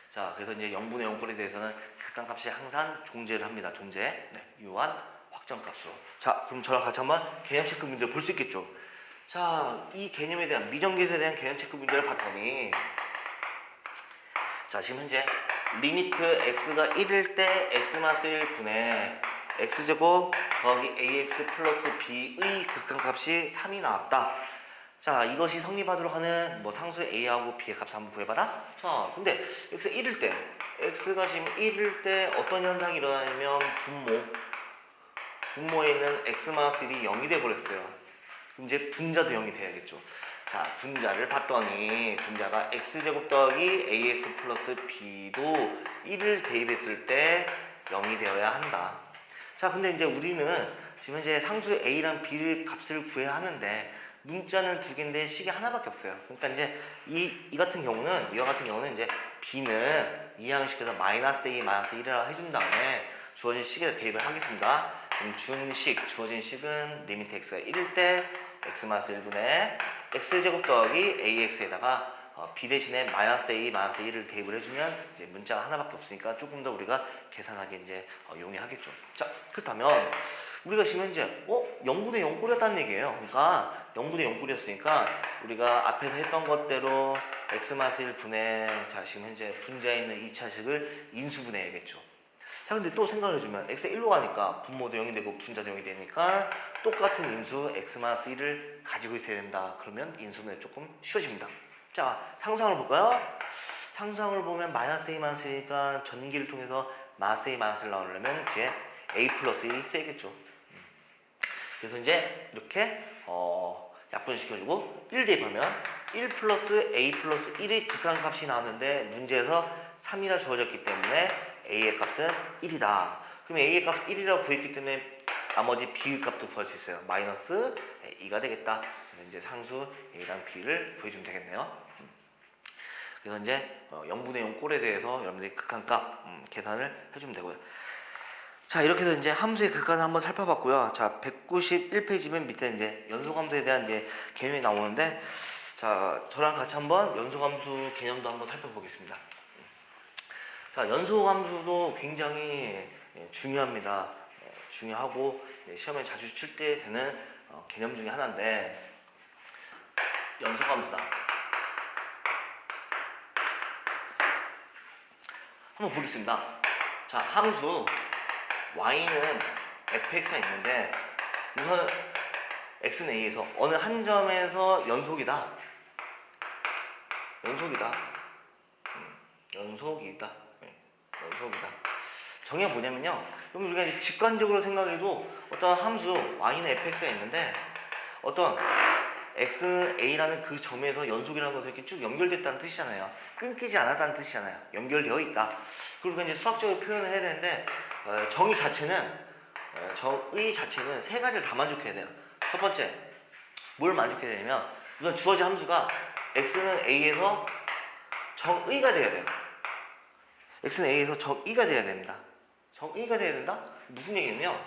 자, 그래서 이제 0분의 0 꼴에 대해서는 극한값이 항상 존재를 합니다. 존재. 네, 유한 확정값으로. 자, 그럼 저랑 같이 한번 개념 체크 문제를 볼 수 있겠죠. 자, 이 개념에 대한 미정계수에 대한 개념 체크 문제를 봤더니 자, 지금 현재 리미트 x가 1일 때 x-1 분의 x제곱 더하기 ax 플러스 b의 극한값이 3이 나왔다. 자, 이것이 성립하도록 하는 뭐 상수의 a하고 b의 값을 한번 구해봐라. 자, 근데 x가 지금 1일 때 어떤 현상이 일어나냐면 분모에 있는 x-1이 0이 돼버렸어요. 그럼 이제 분자도 0이 돼야겠죠. 자, 분자를 봤더니 분자가 x제곱 더하기 ax 플러스 b도 1을 대입했을 때 0이 되어야 한다. 자, 근데 이제 우리는 지금 현재 상수 a랑 b를 값을 구해야 하는데 문자는 두 개인데 식이 하나밖에 없어요. 그러니까 이제 이 같은 경우는 이와 같은 경우는 이제 b는 이항식에서 마이너스 a 마이너스 1이라 해준 다음에 주어진 식에다 대입을 하겠습니다. 그럼 준식 주어진 식은 리미트 x가 1일 때 x 마이너스 1분의 x제곱 더하기 ax에다가 b 대신에 마이너스 a 마이너스 1을 대입을 해주면 이제 문자가 하나밖에 없으니까 조금 더 우리가 계산하기 이제 용이하겠죠. 자, 그렇다면 우리가 지금 현재 0분의 0꼴이었다는 얘기예요. 그러니까 0분의 0꼴이었으니까 우리가 앞에서 했던 것대로 x 마이너스 1분의 자 지금 현재 분자에 있는 2차식을 인수분해야겠죠. 자, 근데 또 생각을 해주면 x가 1로 가니까 분모도 0이 되고 분자도 0이 되니까 똑같은 인수 x-1을 가지고 있어야 된다. 그러면 인수분해 조금 쉬워집니다. 자, 상수항을 볼까요? 상수항을 보면 마이너스 a 마이너스 1이니까 전기를 통해서 마이너스 a 마이너스 1 나오려면 뒤에 a 플러스 1이 써야겠죠. 그래서 이제 이렇게 약분시켜주고 1 대입하면 1 플러스 a 플러스 1의 극한값이 나왔는데 문제에서 3이라 주어졌기 때문에 a의 값은 1이다. 그럼 a의 값 1이라고 구했기 때문에 나머지 b의 값도 구할 수 있어요. 마이너스 2가 되겠다. 그래서 이제 상수 a랑 b를 구해주면 되겠네요. 그래서 이제 0분의 0 꼴에 대해서 여러분들이 극한값 계산을 해주면 되고요. 자, 이렇게 해서 이제 함수의 극한을 한번 살펴봤고요. 자, 191페이지면 밑에 이제 연소함수에 대한 이제 개념이 나오는데, 자, 저랑 같이 한번 연소함수 개념도 한번 살펴보겠습니다. 자, 연소함수도 굉장히 중요합니다. 중요하고 시험에 자주 칠 때 되는 개념 중에 하나인데, 연소함수다. 한번 보겠습니다. 자, 함수 y는 fx가 있는데 우선 x는 a에서 어느 한 점에서 연속이다. 연속이다. 연속이다. 정의가 뭐냐면요. 그럼 우리가 이제 직관적으로 생각해도 어떤 함수 y는 fx가 있는데 어떤 x는 a라는 그 점에서 연속이라는 것은 이렇게 쭉 연결됐다는 뜻이잖아요. 끊기지 않았다는 뜻이잖아요. 연결되어 있다. 그리고 이제 수학적으로 표현을 해야 되는데 정의 자체는 세 가지를 다 만족해야 돼요. 첫 번째, 뭘 만족해야 되냐면 우선 주어진 함수가 x는 a에서 정의가 돼야 돼요. x는 a에서 정의가 돼야 됩니다. 정의가 돼야 된다? 무슨 얘기냐면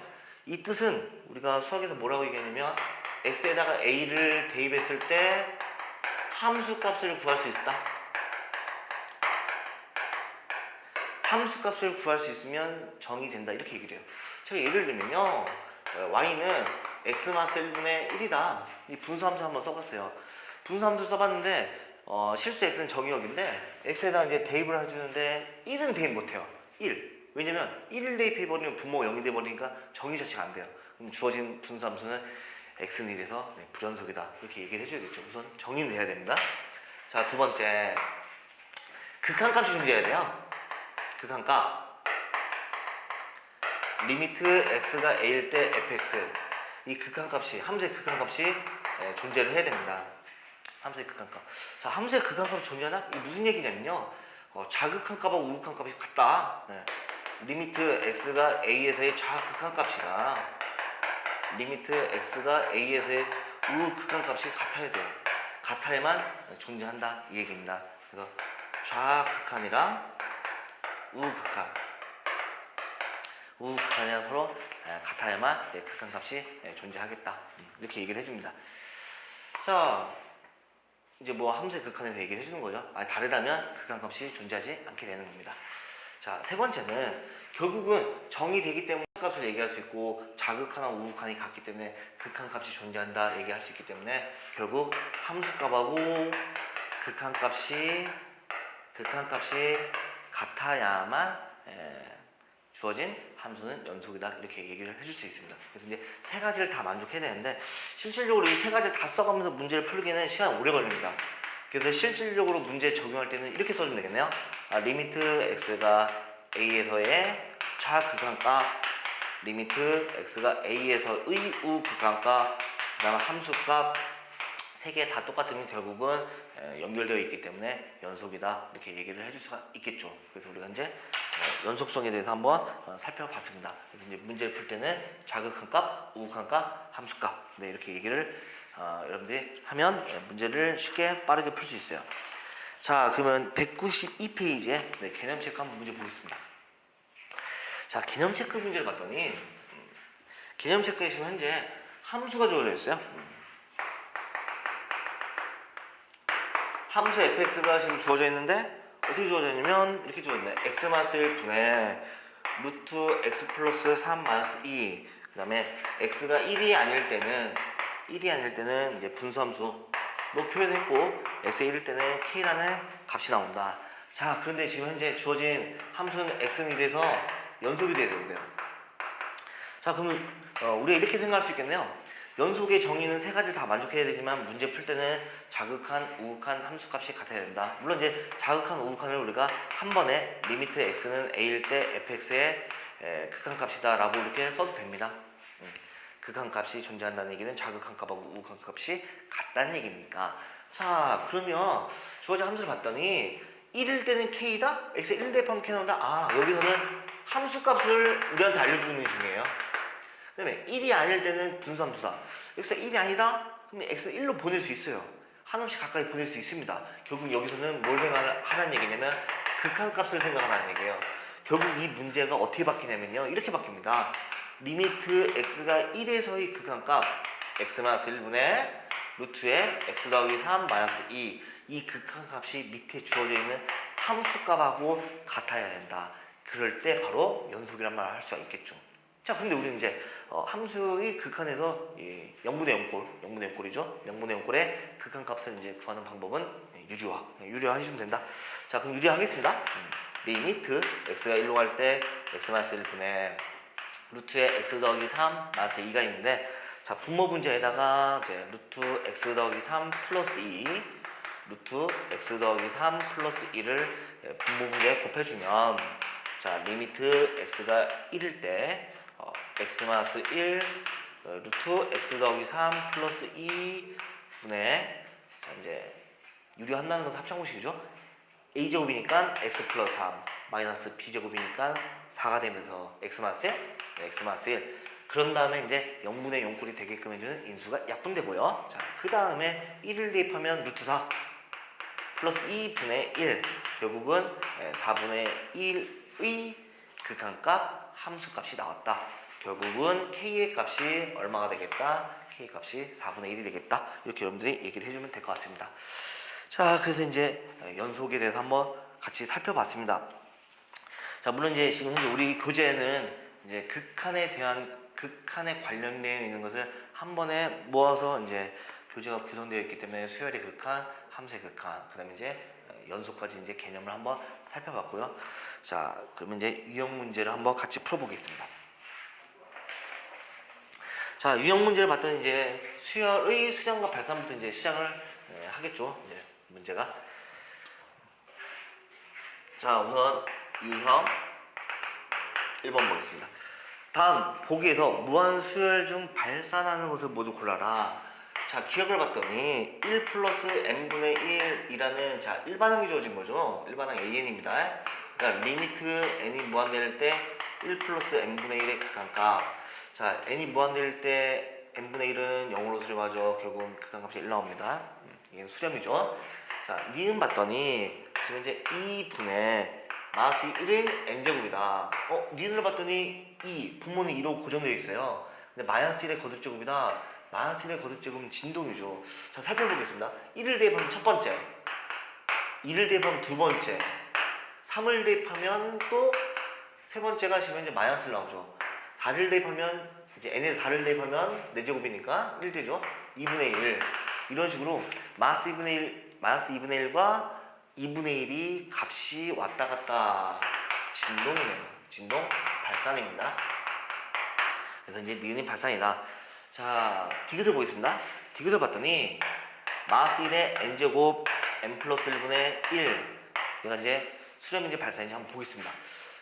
이 뜻은 우리가 수학에서 뭐라고 얘기하냐면 x에다가 a를 대입했을 때 함수 값을 구할 수 있다. 함수 값을 구할 수 있으면 정의된다. 이렇게 얘기를 해요. 제가 예를 들면요. y는 x-1분의 1이다. 이 분수함수 한번 써봤어요. 분수함수 써봤는데 실수 x는 정의역인데 x에다 이제 대입을 해주는데 1은 대입 못해요. 1. 왜냐면 1을 대입해버리면 분모가 0이 돼버리니까 정의 자체가 안 돼요. 그럼 주어진 분수함수는 x는 1에서 불연속이다. 이렇게 얘기를 해줘야겠죠. 우선 정의는 해야 됩니다. 자, 두 번째. 극한값이 존재해야 돼요. 극한값. 리미트 x가 a일 때 fx. 이 극한값이, 함수의 극한값이 존재를 해야 됩니다. 함수의 극한값. 자, 함수의 극한값이 존재하나? 이게 무슨 얘기냐면요. 자극한값하고 우극한값이 같다. 리미트 x가 a에서의 자극한값이랑 리미트 x가 a에서의 우극한값이 같아야 돼요. 같아야만 존재한다. 이 얘기입니다. 그래서 좌극한이랑 우극한이랑 서로 같아야만 극한값이 존재하겠다. 이렇게 얘기를 해줍니다. 자, 이제 뭐 함수의 극한에서 얘기를 해주는 거죠. 다르다면 극한값이 존재하지 않게 되는 겁니다. 자, 세 번째는 결국은 정의되기 때문에 값을 얘기할 수 있고 자극하나 우극한이 같기 때문에 극한값이 존재한다 얘기할 수 있기 때문에 결국 함수값하고 극한값이 같아야만 주어진 함수는 연속이다 이렇게 얘기를 해줄 수 있습니다. 그래서 이제 세 가지를 다 만족해야 되는데 실질적으로 이 세 가지를 다 써가면서 문제를 풀기는 시간 오래 걸립니다. 그래서 실질적으로 문제 적용할 때는 이렇게 써주면 되겠네요. 리미트 x가 a에서의 좌극한값 리미트 x가 a에서의 우 극한값, 그 다음에 함수값 3개 다 똑같으면 결국은 연결되어 있기 때문에 연속이다, 이렇게 얘기를 해줄 수가 있겠죠. 그래서 우리가 이제 연속성에 대해서 한번 살펴봤습니다. 이제 문제를 풀 때는 좌극한값, 우극한값, 함수값, 네, 이렇게 얘기를 여러분들이 하면 문제를 쉽게 빠르게 풀 수 있어요. 자, 그러면 192페이지에 개념 체크 한번 문제 보겠습니다. 자, 개념 체크 문제를 봤더니 개념 체크에 지금 현재 함수가 주어져 있어요. 함수 fx가 지금 주어져 있는데 어떻게 주어져 있냐면 이렇게 주어져 있네. x 마이너스 1 분의 루트 x 플러스 3 마이너스 2, 그 다음에 x가 1이 아닐 때는 이제 분수함수로 표현했고 x의 1일 때는 k라는 값이 나온다. 자, 그런데 지금 현재 주어진 함수는 x는 1에서 연속이 돼야 되는데요. 자, 그러면 우리가 이렇게 생각할 수 있겠네요. 연속의 정의는 3가지 다 만족해야 되지만 문제 풀 때는 자극한, 우극한 함수값이 같아야 된다. 물론 이제 자극한, 우극한을 우리가 한 번에 리미트 x는 a일 때 fx의 극한값이다 라고 이렇게 써도 됩니다. 극한값이 존재한다는 얘기는 자극한 값하고 우극한 값이 같다는 얘기니까. 자, 그러면 주어진 함수를 봤더니 1일 때는 k다? x에 1 대입하면 k 나온다. 아, 여기서는 함수값을 우리한테 알려주는 게 중요해요. 그 다음에 1이 아닐 때는 분수함수다. x가 1이 아니다? 그럼 x를 1로 보낼 수 있어요. 한없이 가까이 보낼 수 있습니다. 결국 여기서는 뭘 생각하라는 얘기냐면 극한값을 생각하라는 얘기예요. 결국 이 문제가 어떻게 바뀌냐면요, 이렇게 바뀝니다. 리미트 x가 1에서의 극한값 x-1분의 루트에 x 더하기 3 마이너스 2, 이 극한값이 밑에 주어져 있는 함수값하고 같아야 된다. 그럴 때 바로 연속이란 말을 할 수가 있겠죠. 자, 근데 우리는 이제 함수의 극한에서 0분의 0꼴이죠. 0분의 0꼴의 극한값을 이제 구하는 방법은 유리화 해주면 된다. 자, 그럼 유리화하겠습니다. 리미트 x가 1로 갈 때 x-1분의 루트에 x 더하기 3 마이너스 2가 있는데, 자, 분모 분자에다가 이제 루트 x 더하기 3 플러스 2, 루트 x 더하기 3 플러스 2를 분모 분자에 곱해주면, 자, 리미트 x가 1일 때 x-1 루트 x 더하기 3 플러스 2 분의, 자, 이제 유리한다는 것은 합창공식이죠. a제곱이니까 x 플러스 3 마이너스 b제곱이니까 4가 되면서 x-1 그런 다음에 이제 0분의 0꼴이 되게끔 해주는 인수가 약분되고요. 자, 그 다음에 1을 대입하면 루트 4 플러스 2분의 1, 결국은 4분의 1의 극한값 함수값이 나왔다. 결국은 k의 값이 얼마가 되겠다? k의 값이 4분의 1이 되겠다. 이렇게 여러분들이 얘기를 해주면 될 것 같습니다. 자, 그래서 이제 연속에 대해서 한번 같이 살펴봤습니다. 자, 물론 이제 지금 현재 우리 교재에는 이제 극한에 관련되어 있는 것을 한 번에 모아서 이제 교재가 구성되어 있기 때문에 수열의 극한, 함수의 극한, 그 다음에 이제 연속까지 이제 개념을 한번 살펴봤고요. 자, 그러면 이제 유형 문제를 한번 같이 풀어보겠습니다. 자, 유형 문제를 봤더니 이제 수열의 수장과 발산부터 이제 시작을 하겠죠. 이제 문제가. 자, 우선 유형 1번 보겠습니다. 다음 보기에서 무한수열 중 발산하는 것을 모두 골라라. 자, 기억을 봤더니 1 플러스 n분의 1이라는 자, 일반항이 주어진 거죠. 일반항 an입니다. 그러니까 리미트 n이 무한될 때 1 플러스 n분의 1의 극한값. 자, n이 무한될 때 n분의 1은 0으로 수렴하죠. 결국은 극한값이 1 나옵니다. 이게 수렴이죠. 자, 니은 봤더니 지금 이제 2분의 마이너스 1의 n제곱이다. 니은을 봤더니 2, 분모는 2로 고정되어 있어요. 근데 마이너스 1의 거듭제곱이다. 마이너스 1의 거듭제곱은 진동이죠. 자, 살펴보겠습니다. 1을 대입하면 첫 번째, 2를 대입하면 두 번째, 3을 대입하면 또 세 번째가 지금 이제 마이너스를 나오죠. 4를 대입하면 이제 n에 4를 대입하면 4제곱이니까 1 되죠. 2분의 1 이런 식으로 마이너스 2분의 1과 2분의 1이 값이 왔다 갔다 진동이네요. 진동 발산입니다. 그래서 이제 니은이 발산이다. 자, 디귿을 보겠습니다. 디귿을 봤더니 마이너스 1의 n제곱 n 플러스 1분의 1, 얘가 이제 수렴인지 발산인지 한번 보겠습니다.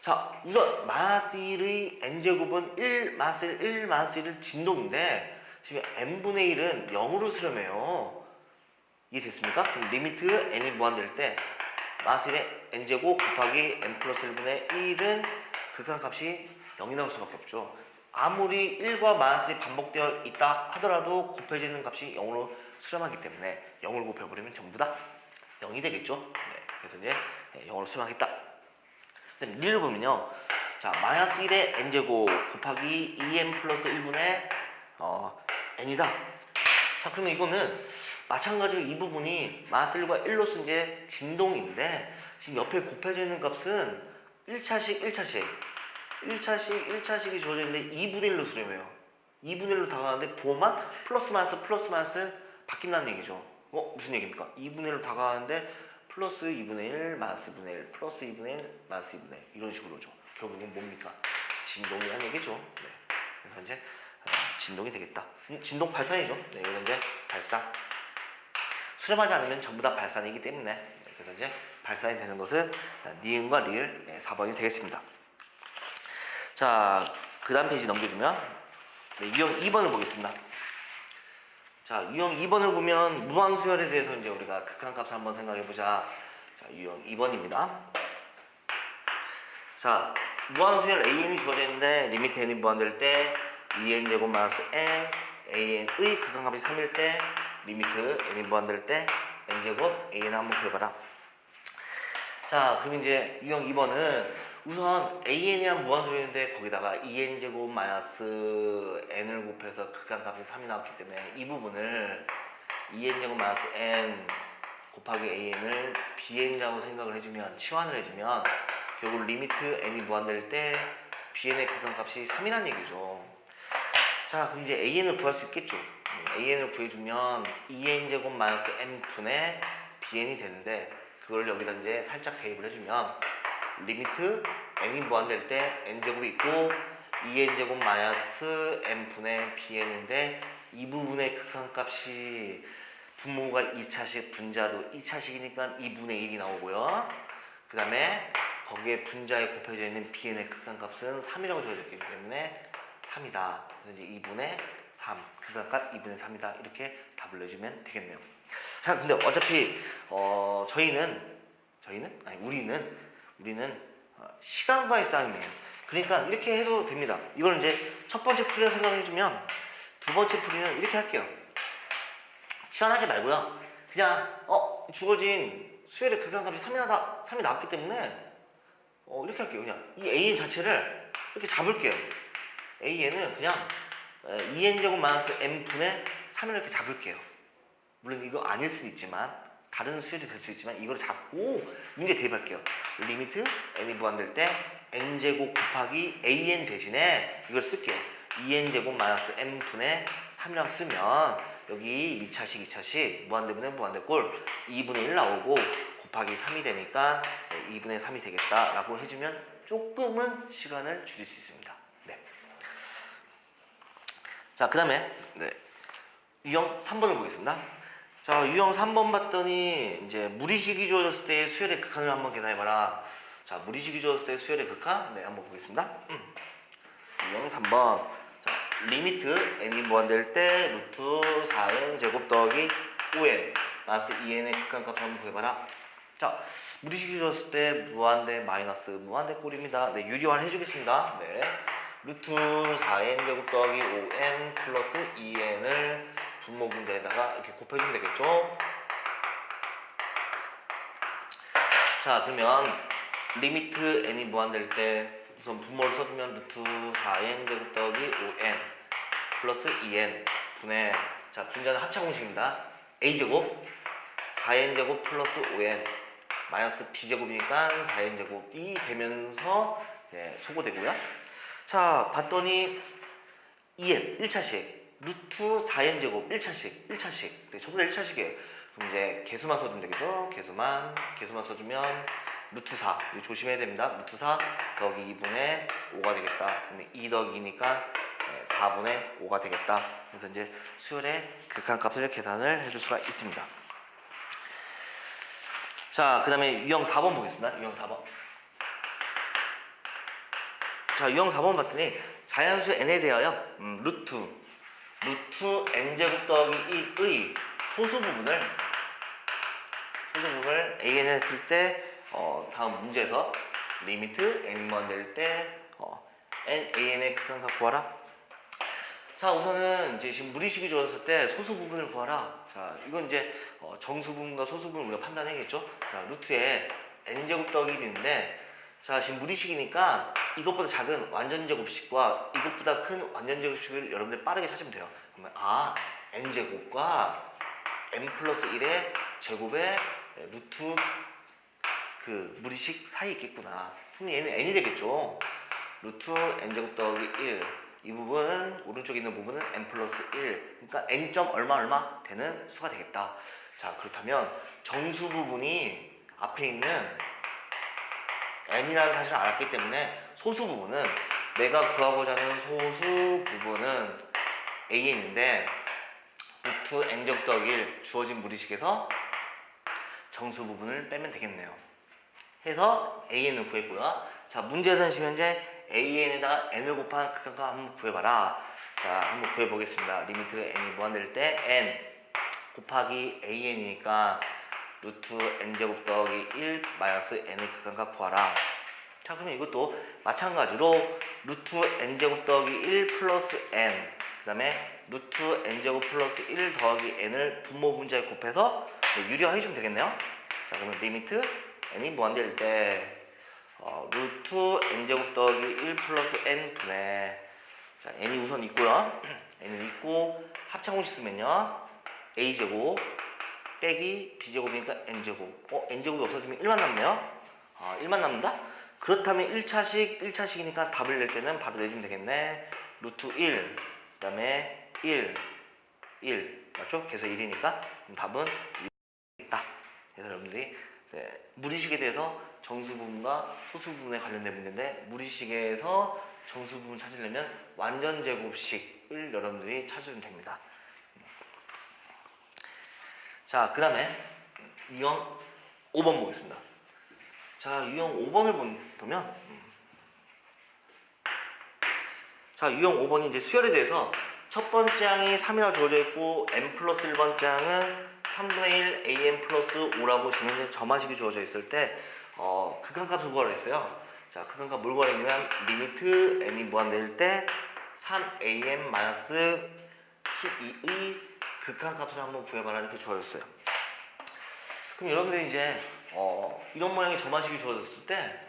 자, 자, 우선 마이너스 1의 n제곱은 1 마이너스 1 마이너스 1은 진동인데 지금 n분의 1은 0으로 수렴해요. 이해됐습니까? 그럼 리미트 n이 무한될 때 마이너스 1의 n제곱 곱하기 n 플러스 1분의 1은 극한값이 0이 나올 수밖에 없죠. 아무리 1과 마이너스 1이 반복되어 있다 하더라도 곱해지는 값이 0으로 수렴하기 때문에 0을 곱해버리면 전부 다 0이 되겠죠. 네, 그래서 이제 0으로 수렴하겠다. 그럼 1을 보면요. 자, 마이너스 1의 n제곱 곱하기 2n 플러스 1분의 n이다. 자, 그러면 이거는 마찬가지로 이 부분이 마이너스 1과 1로서 이제 진동인데 지금 옆에 곱해지는 값은 1차식이 주어져 있는데 2분의 1로 수렴해요. 2분의 1로 다가가는데 부호만 플러스 마이너스 바뀐다는 얘기죠. 무슨 얘기입니까? 2분의 1로 다가가는데 플러스 2분의 1 마이너스 2분의 1 플러스 2분의 1 마이너스 2분의 1 이런 식으로죠. 결국은 뭡니까? 진동이라는 얘기죠. 네. 그래서 이제 진동이 되겠다. 진동 발산이죠. 네, 이건 이제 발산. 수렴하지 않으면 전부 다 발산이기 때문에 네, 그래서 이제 발산이 되는 것은 니은과 리을 4번이 되겠습니다. 자, 그 다음 페이지 넘겨주면 네, 유형 2번을 보겠습니다. 자, 유형 2번을 보면 무한수열에 대해서 이제 우리가 극한값을 한번 생각해보자. 자, 유형 2번입니다. 자, 무한수열 an이 주어져 있는데 리미트 n이 무한될 때 2n제곱 마이너스 n an의 극한값이 3일 때 리미트 n이 무한될 때 n제곱 an 한번 그려봐라. 자, 그럼 이제 유형 2번은 우선 an이란 무한수열인데 거기다가 2n제곱 마이너스 n을 곱해서 극한값이 3이 나왔기 때문에 이 부분을 2n제곱 마이너스 n 곱하기 an을 bn이라고 생각을 해주면 치환을 해주면 결국 리미트 n이 무한될 때 bn의 극한값이 3이라는 얘기죠. 자, 그럼 이제 an을 구할 수 있겠죠. an을 구해주면 2n제곱 마이너스 n분의 bn이 되는데 그걸 여기다 이제 살짝 대입을 해주면 리미트 n이 무한될 때 n제곱이 있고 2n제곱 마이너스 n분의 bn인데 이 부분의 극한값이 분모가 2차식, 분자도 2차식이니까 2분의 1이 나오고요. 그 다음에 거기에 분자에 곱해져 있는 bn의 극한값은 3이라고 주어졌기 때문에 3이다. 그래서 이제 2분의 3, 극한값 2분의 3이다. 이렇게 답을 내주면 되겠네요. 자, 근데 어차피 우리는 시간과의 싸움이에요. 그러니까 이렇게 해도 됩니다. 이걸 이제 첫 번째 풀이라고 생각해주면 두 번째 풀이는 이렇게 할게요. 치환하지 말고요. 그냥 주어진 수열의 극한값이 3이 나왔기 때문에 이렇게 할게요. 그냥 이 an 자체를 이렇게 잡을게요. an을 그냥 2n제곱 마이너스 n분의 3을 이렇게 잡을게요. 물론 이거 아닐 수도 있지만 다른 수열이 될 수 있지만 이걸 잡고 문제 대입할게요. 리미트 n이 무한될 때 n제곱 곱하기 an 대신에 이걸 쓸게요. 2n제곱 마이너스 n분의 3이라고 쓰면 여기 2차식 무한대분의 무한대꼴 2분의 1 나오고 곱하기 3이 되니까 2분의 3이 되겠다 라고 해주면 조금은 시간을 줄일 수 있습니다. 네. 자, 그 다음에 유형 3번을 보겠습니다. 자, 유형 3번 봤더니 이제 무리식이 주어졌을 때 수열의 극한을 한번 계산해봐라. 자, 무리식이 주어졌을 때 수열의 극한 한번 보겠습니다. 유형 3번. 자, 리미트 n이 무한될 때 루트 4n 제곱 더하기 5n 마이너스 2n의 극한값 한번 구해봐라. 자, 무리식이 주어졌을 때 무한대 마이너스 무한대 꼴입니다. 네, 유리화를 해주겠습니다. 네, 루트 4n 제곱 더하기 5n 플러스 2n을 분모 분자에다가 이렇게 곱해주면 되겠죠. 자, 그러면 리미트 n이 무한될 때 우선 분모를 써주면 루트 4n 제곱 더하기 5n 플러스 2n 분의, 자, 분자는 합차 공식입니다. a제곱 4n 제곱 플러스 5n 마이너스 b제곱이니까 4n 제곱이 되면서 소거되고요. 자, 봤더니 2n 1차식 루트 4n 제곱 1차식 네, 전부 다 1차식이에요. 그럼 이제 개수만 써주면 되겠죠. 개수만 써주면 루트 4 이거 조심해야 됩니다. 루트 4 더하기 2분의 5가 되겠다. 그러면 2 더하기 2니까 4분의 5가 되겠다. 그래서 이제 수열의 극한값을 계산을 해줄 수가 있습니다. 자, 그 다음에 유형 4번 보겠습니다. 유형 4번. 자, 유형 4번 봤더니 자연수 n에 대하여 루트 n제곱 더하기 1의 소수 부분을 an을 했을 때 다음 문제에서 리미트 n이 될 때 n an의 극한값 구하라. 자, 우선은 이제 지금 무리식이 주어졌을 때 소수 부분을 구하라. 자, 이건 이제 정수 부분과 소수 부분을 우리가 판단해야겠죠. 자, 루트에 n제곱 더하기 1인데, 자, 지금 무리식이니까 이것보다 작은 완전제곱식과 이것보다 큰 완전제곱식을 여러분들 빠르게 찾으면 돼요. 그러면 n제곱과 n 플러스 1의 제곱의 루트 그 무리식 사이에 있겠구나. 그럼 얘는 n이 되겠죠. 루트 n제곱 더하기 1. 이 부분은 오른쪽에 있는 부분은 n 플러스 1. 그러니까 n 점 얼마 되는 수가 되겠다. 자, 그렇다면 정수 부분이 앞에 있는 n이라는 사실을 알았기 때문에 소수 부분은 내가 구하고자 하는 소수 부분은 an인데 루트 n제곱 더하기 1 주어진 무리식에서 정수 부분을 빼면 되겠네요. 해서 an을 구했고요. 자, 문제는 지금 현재 an에다가 n을 곱한 극한값 한번 구해봐라. 자, 한번 구해보겠습니다. 리미트 n이 무한될 때 n 곱하기 an이니까 루트 n제곱 더하기 1 마이너스 n의 극한값 구하라. 자, 그러면 이것도 마찬가지로 루트 n제곱 더하기 1 플러스 n 그 다음에 루트 n제곱 플러스 1 더하기 n을 분모 분자에 곱해서 유리화해 주면 되겠네요. 자, 그러면 리미트 n이 무한될 때 루트 n제곱 더하기 1 플러스 n 분의, 자, n이 우선 있고요. n은 있고 합창공식 쓰면요 a제곱 빼기 b제곱이니까 n제곱. n제곱이 없어지면 1만 남네요. 1만 남는다? 그렇다면 1차식이니까 답을 낼 때는 바로 내주면 되겠네. 루트 1, 그 다음에 1 맞죠? 그래서 1이니까 답은 1 있다. 그래서 여러분들이 무리식에 대해서 정수 부분과 소수 부분에 관련된 문제인데, 무리식에서 정수 부분 찾으려면 완전 제곱식을 여러분들이 찾으면 됩니다. 자, 그 다음에 유형 5번 보겠습니다. 자, 유형 5번을 보면, 자, 유형 5번이 이제 수열에 대해서 첫 번째 항이 3이라고 주어져 있고 n 플러스 1번째 항은 3분의 1 an 플러스 5라고 지금 점화식이 주어져 있을 때 극한값을 구하라 했어요. 자, 극한값 뭘 구하냐면 리미트 n이 무한될 때 3an 마이너스 12의 극한값을 한번 구해봐라 이렇게 주어졌어요. 그럼 여러분들이 이제 이런 모양의 점화식이 주어졌을 때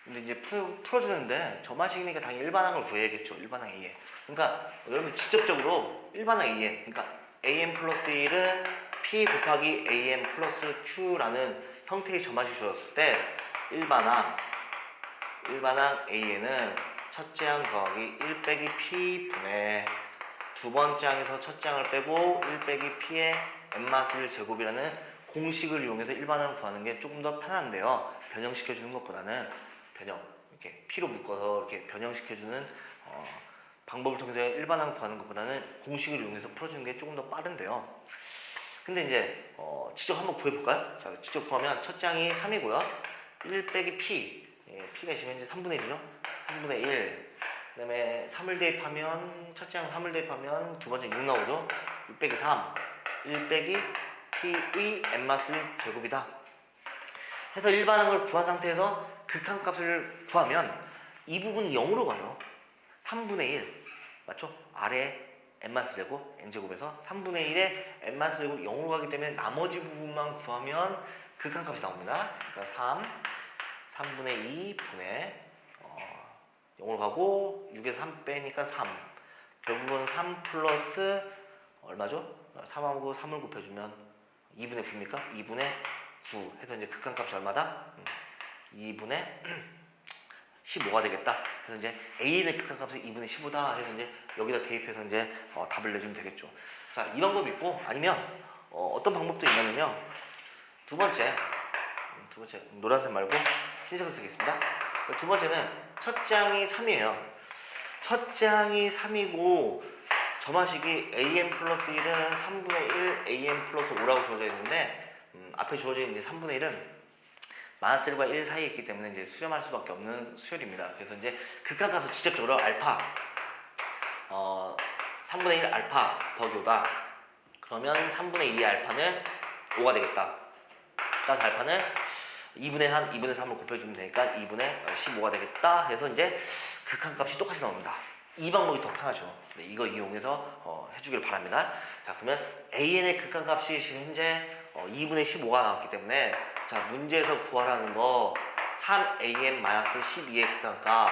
근데 이제 풀어주는데 점화식이니까 당연히 일반항을 구해야겠죠. 일반항 an. 그러니까 여러분 직접적으로 일반항 an, 그러니까 an 플러스 1은 p 곱하기 an 플러스 q라는 형태의 점화식이 주어졌을 때 일반항 an은 첫째 항 더하기 1 빼기 p 분의 두 번째 항에서 첫째 항을 빼고 1 빼기 p의 n-1 제곱이라는 공식을 이용해서 일반항을 구하는 게 조금 더 편한데요. 변형시켜주는 것보다는 이렇게 p로 묶어서 이렇게 변형시켜주는 방법을 통해서 일반항 구하는 것보다는 공식을 이용해서 풀어주는 게 조금 더 빠른데요. 근데 이제 직접 한번 구해볼까요? 자, 직접 구하면 첫째 항이 3이고요. 1 빼기 p, p가 있으면 이제 3분의 1이죠. 3분의 1. 그 다음에 3을 대입하면, 첫째 항 3을 대입하면 두 번째 6 나오죠. 6 빼기 3. 1 빼기 p의 n-1 제곱이다. 해서 일반항을 구한 상태에서 극한값을 구하면 이 부분이 0으로 가요. 3분의 1. 맞죠? 아래 n-1 제곱, n제곱에서 3분의 1에 n-1 제곱 0으로 가기 때문에 나머지 부분만 구하면 극한값이 나옵니다. 그러니까 3분의 2 분의 0으로 가고 6에서 3 빼니까 3. 결국은 3 플러스 얼마죠? 3하고 3을 곱해주면 2분의 9입니까? 2분의 9 해서 이제 극한값이 얼마다? 2분의 15가 되겠다. 그래서 이제 A의 극한값이 2분의 15다 해서 이제 여기다 대입해서 이제 답을 내주면 되겠죠. 자, 이 방법이 있고 아니면 어떤 방법도 있냐면요. 두 번째 노란색 말고 흰색을 쓰겠습니다. 두 번째는 첫째 항이 3이에요. 첫째 항이 3이고 점화식이 an 플러스 1은 3분의 1 an 플러스 5라고 주어져 있는데 앞에 주어져 있는 3분의 1은 마이너스 1과 1 사이에 있기 때문에 이제 수렴할 수밖에 없는 수열입니다. 그래서 이제 극한값은 직접적으로 알파 3분의 1 알파 더하기 5다. 그러면 3분의 2의 알파는 5가 되겠다. 딱 알파는 2분의 3, 2분의 3을 곱해주면 되니까 2분의 15가 되겠다 해서 이제 극한값이 똑같이 나옵니다. 이 방법이 더 편하죠. 네, 이거 이용해서 해주길 바랍니다. 자, 그러면 AN의 극한값이 지금 현재 2분의 15가 나왔기 때문에 자, 문제에서 구하라는 거 3AN-12의 극한값,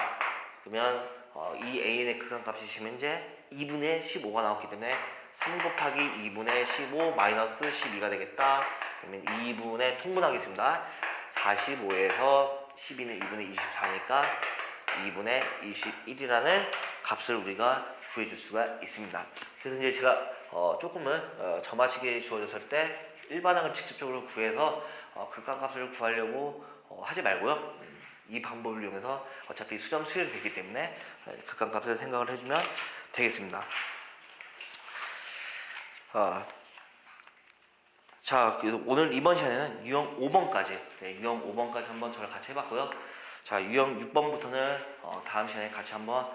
그러면 이 AN의 극한값이 지금 현재 2분의 15가 나왔기 때문에 3 곱하기 2분의 15 마이너스 12가 되겠다. 그러면 2분의 통분하겠습니다. 45에서 12는 2분의 24니까 2분의 21이라는 값을 우리가 구해줄 수가 있습니다. 그래서 이제 제가 조금은 점화식이 주어졌을 때 일반항을 직접적으로 구해서 극한값을 구하려고 하지 말고요. 이 방법을 이용해서 어차피 수점 수열이 되기 때문에 극한값을 생각을 해주면 되겠습니다. 자, 그래서 오늘 이번 시간에는 유형 5번까지 유형 5번까지 한번 저를 같이 해봤고요. 자, 유형 6번부터는 다음 시간에 같이 한번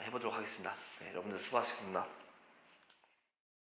해보도록 하겠습니다. 네, 여러분들 수고하셨습니다.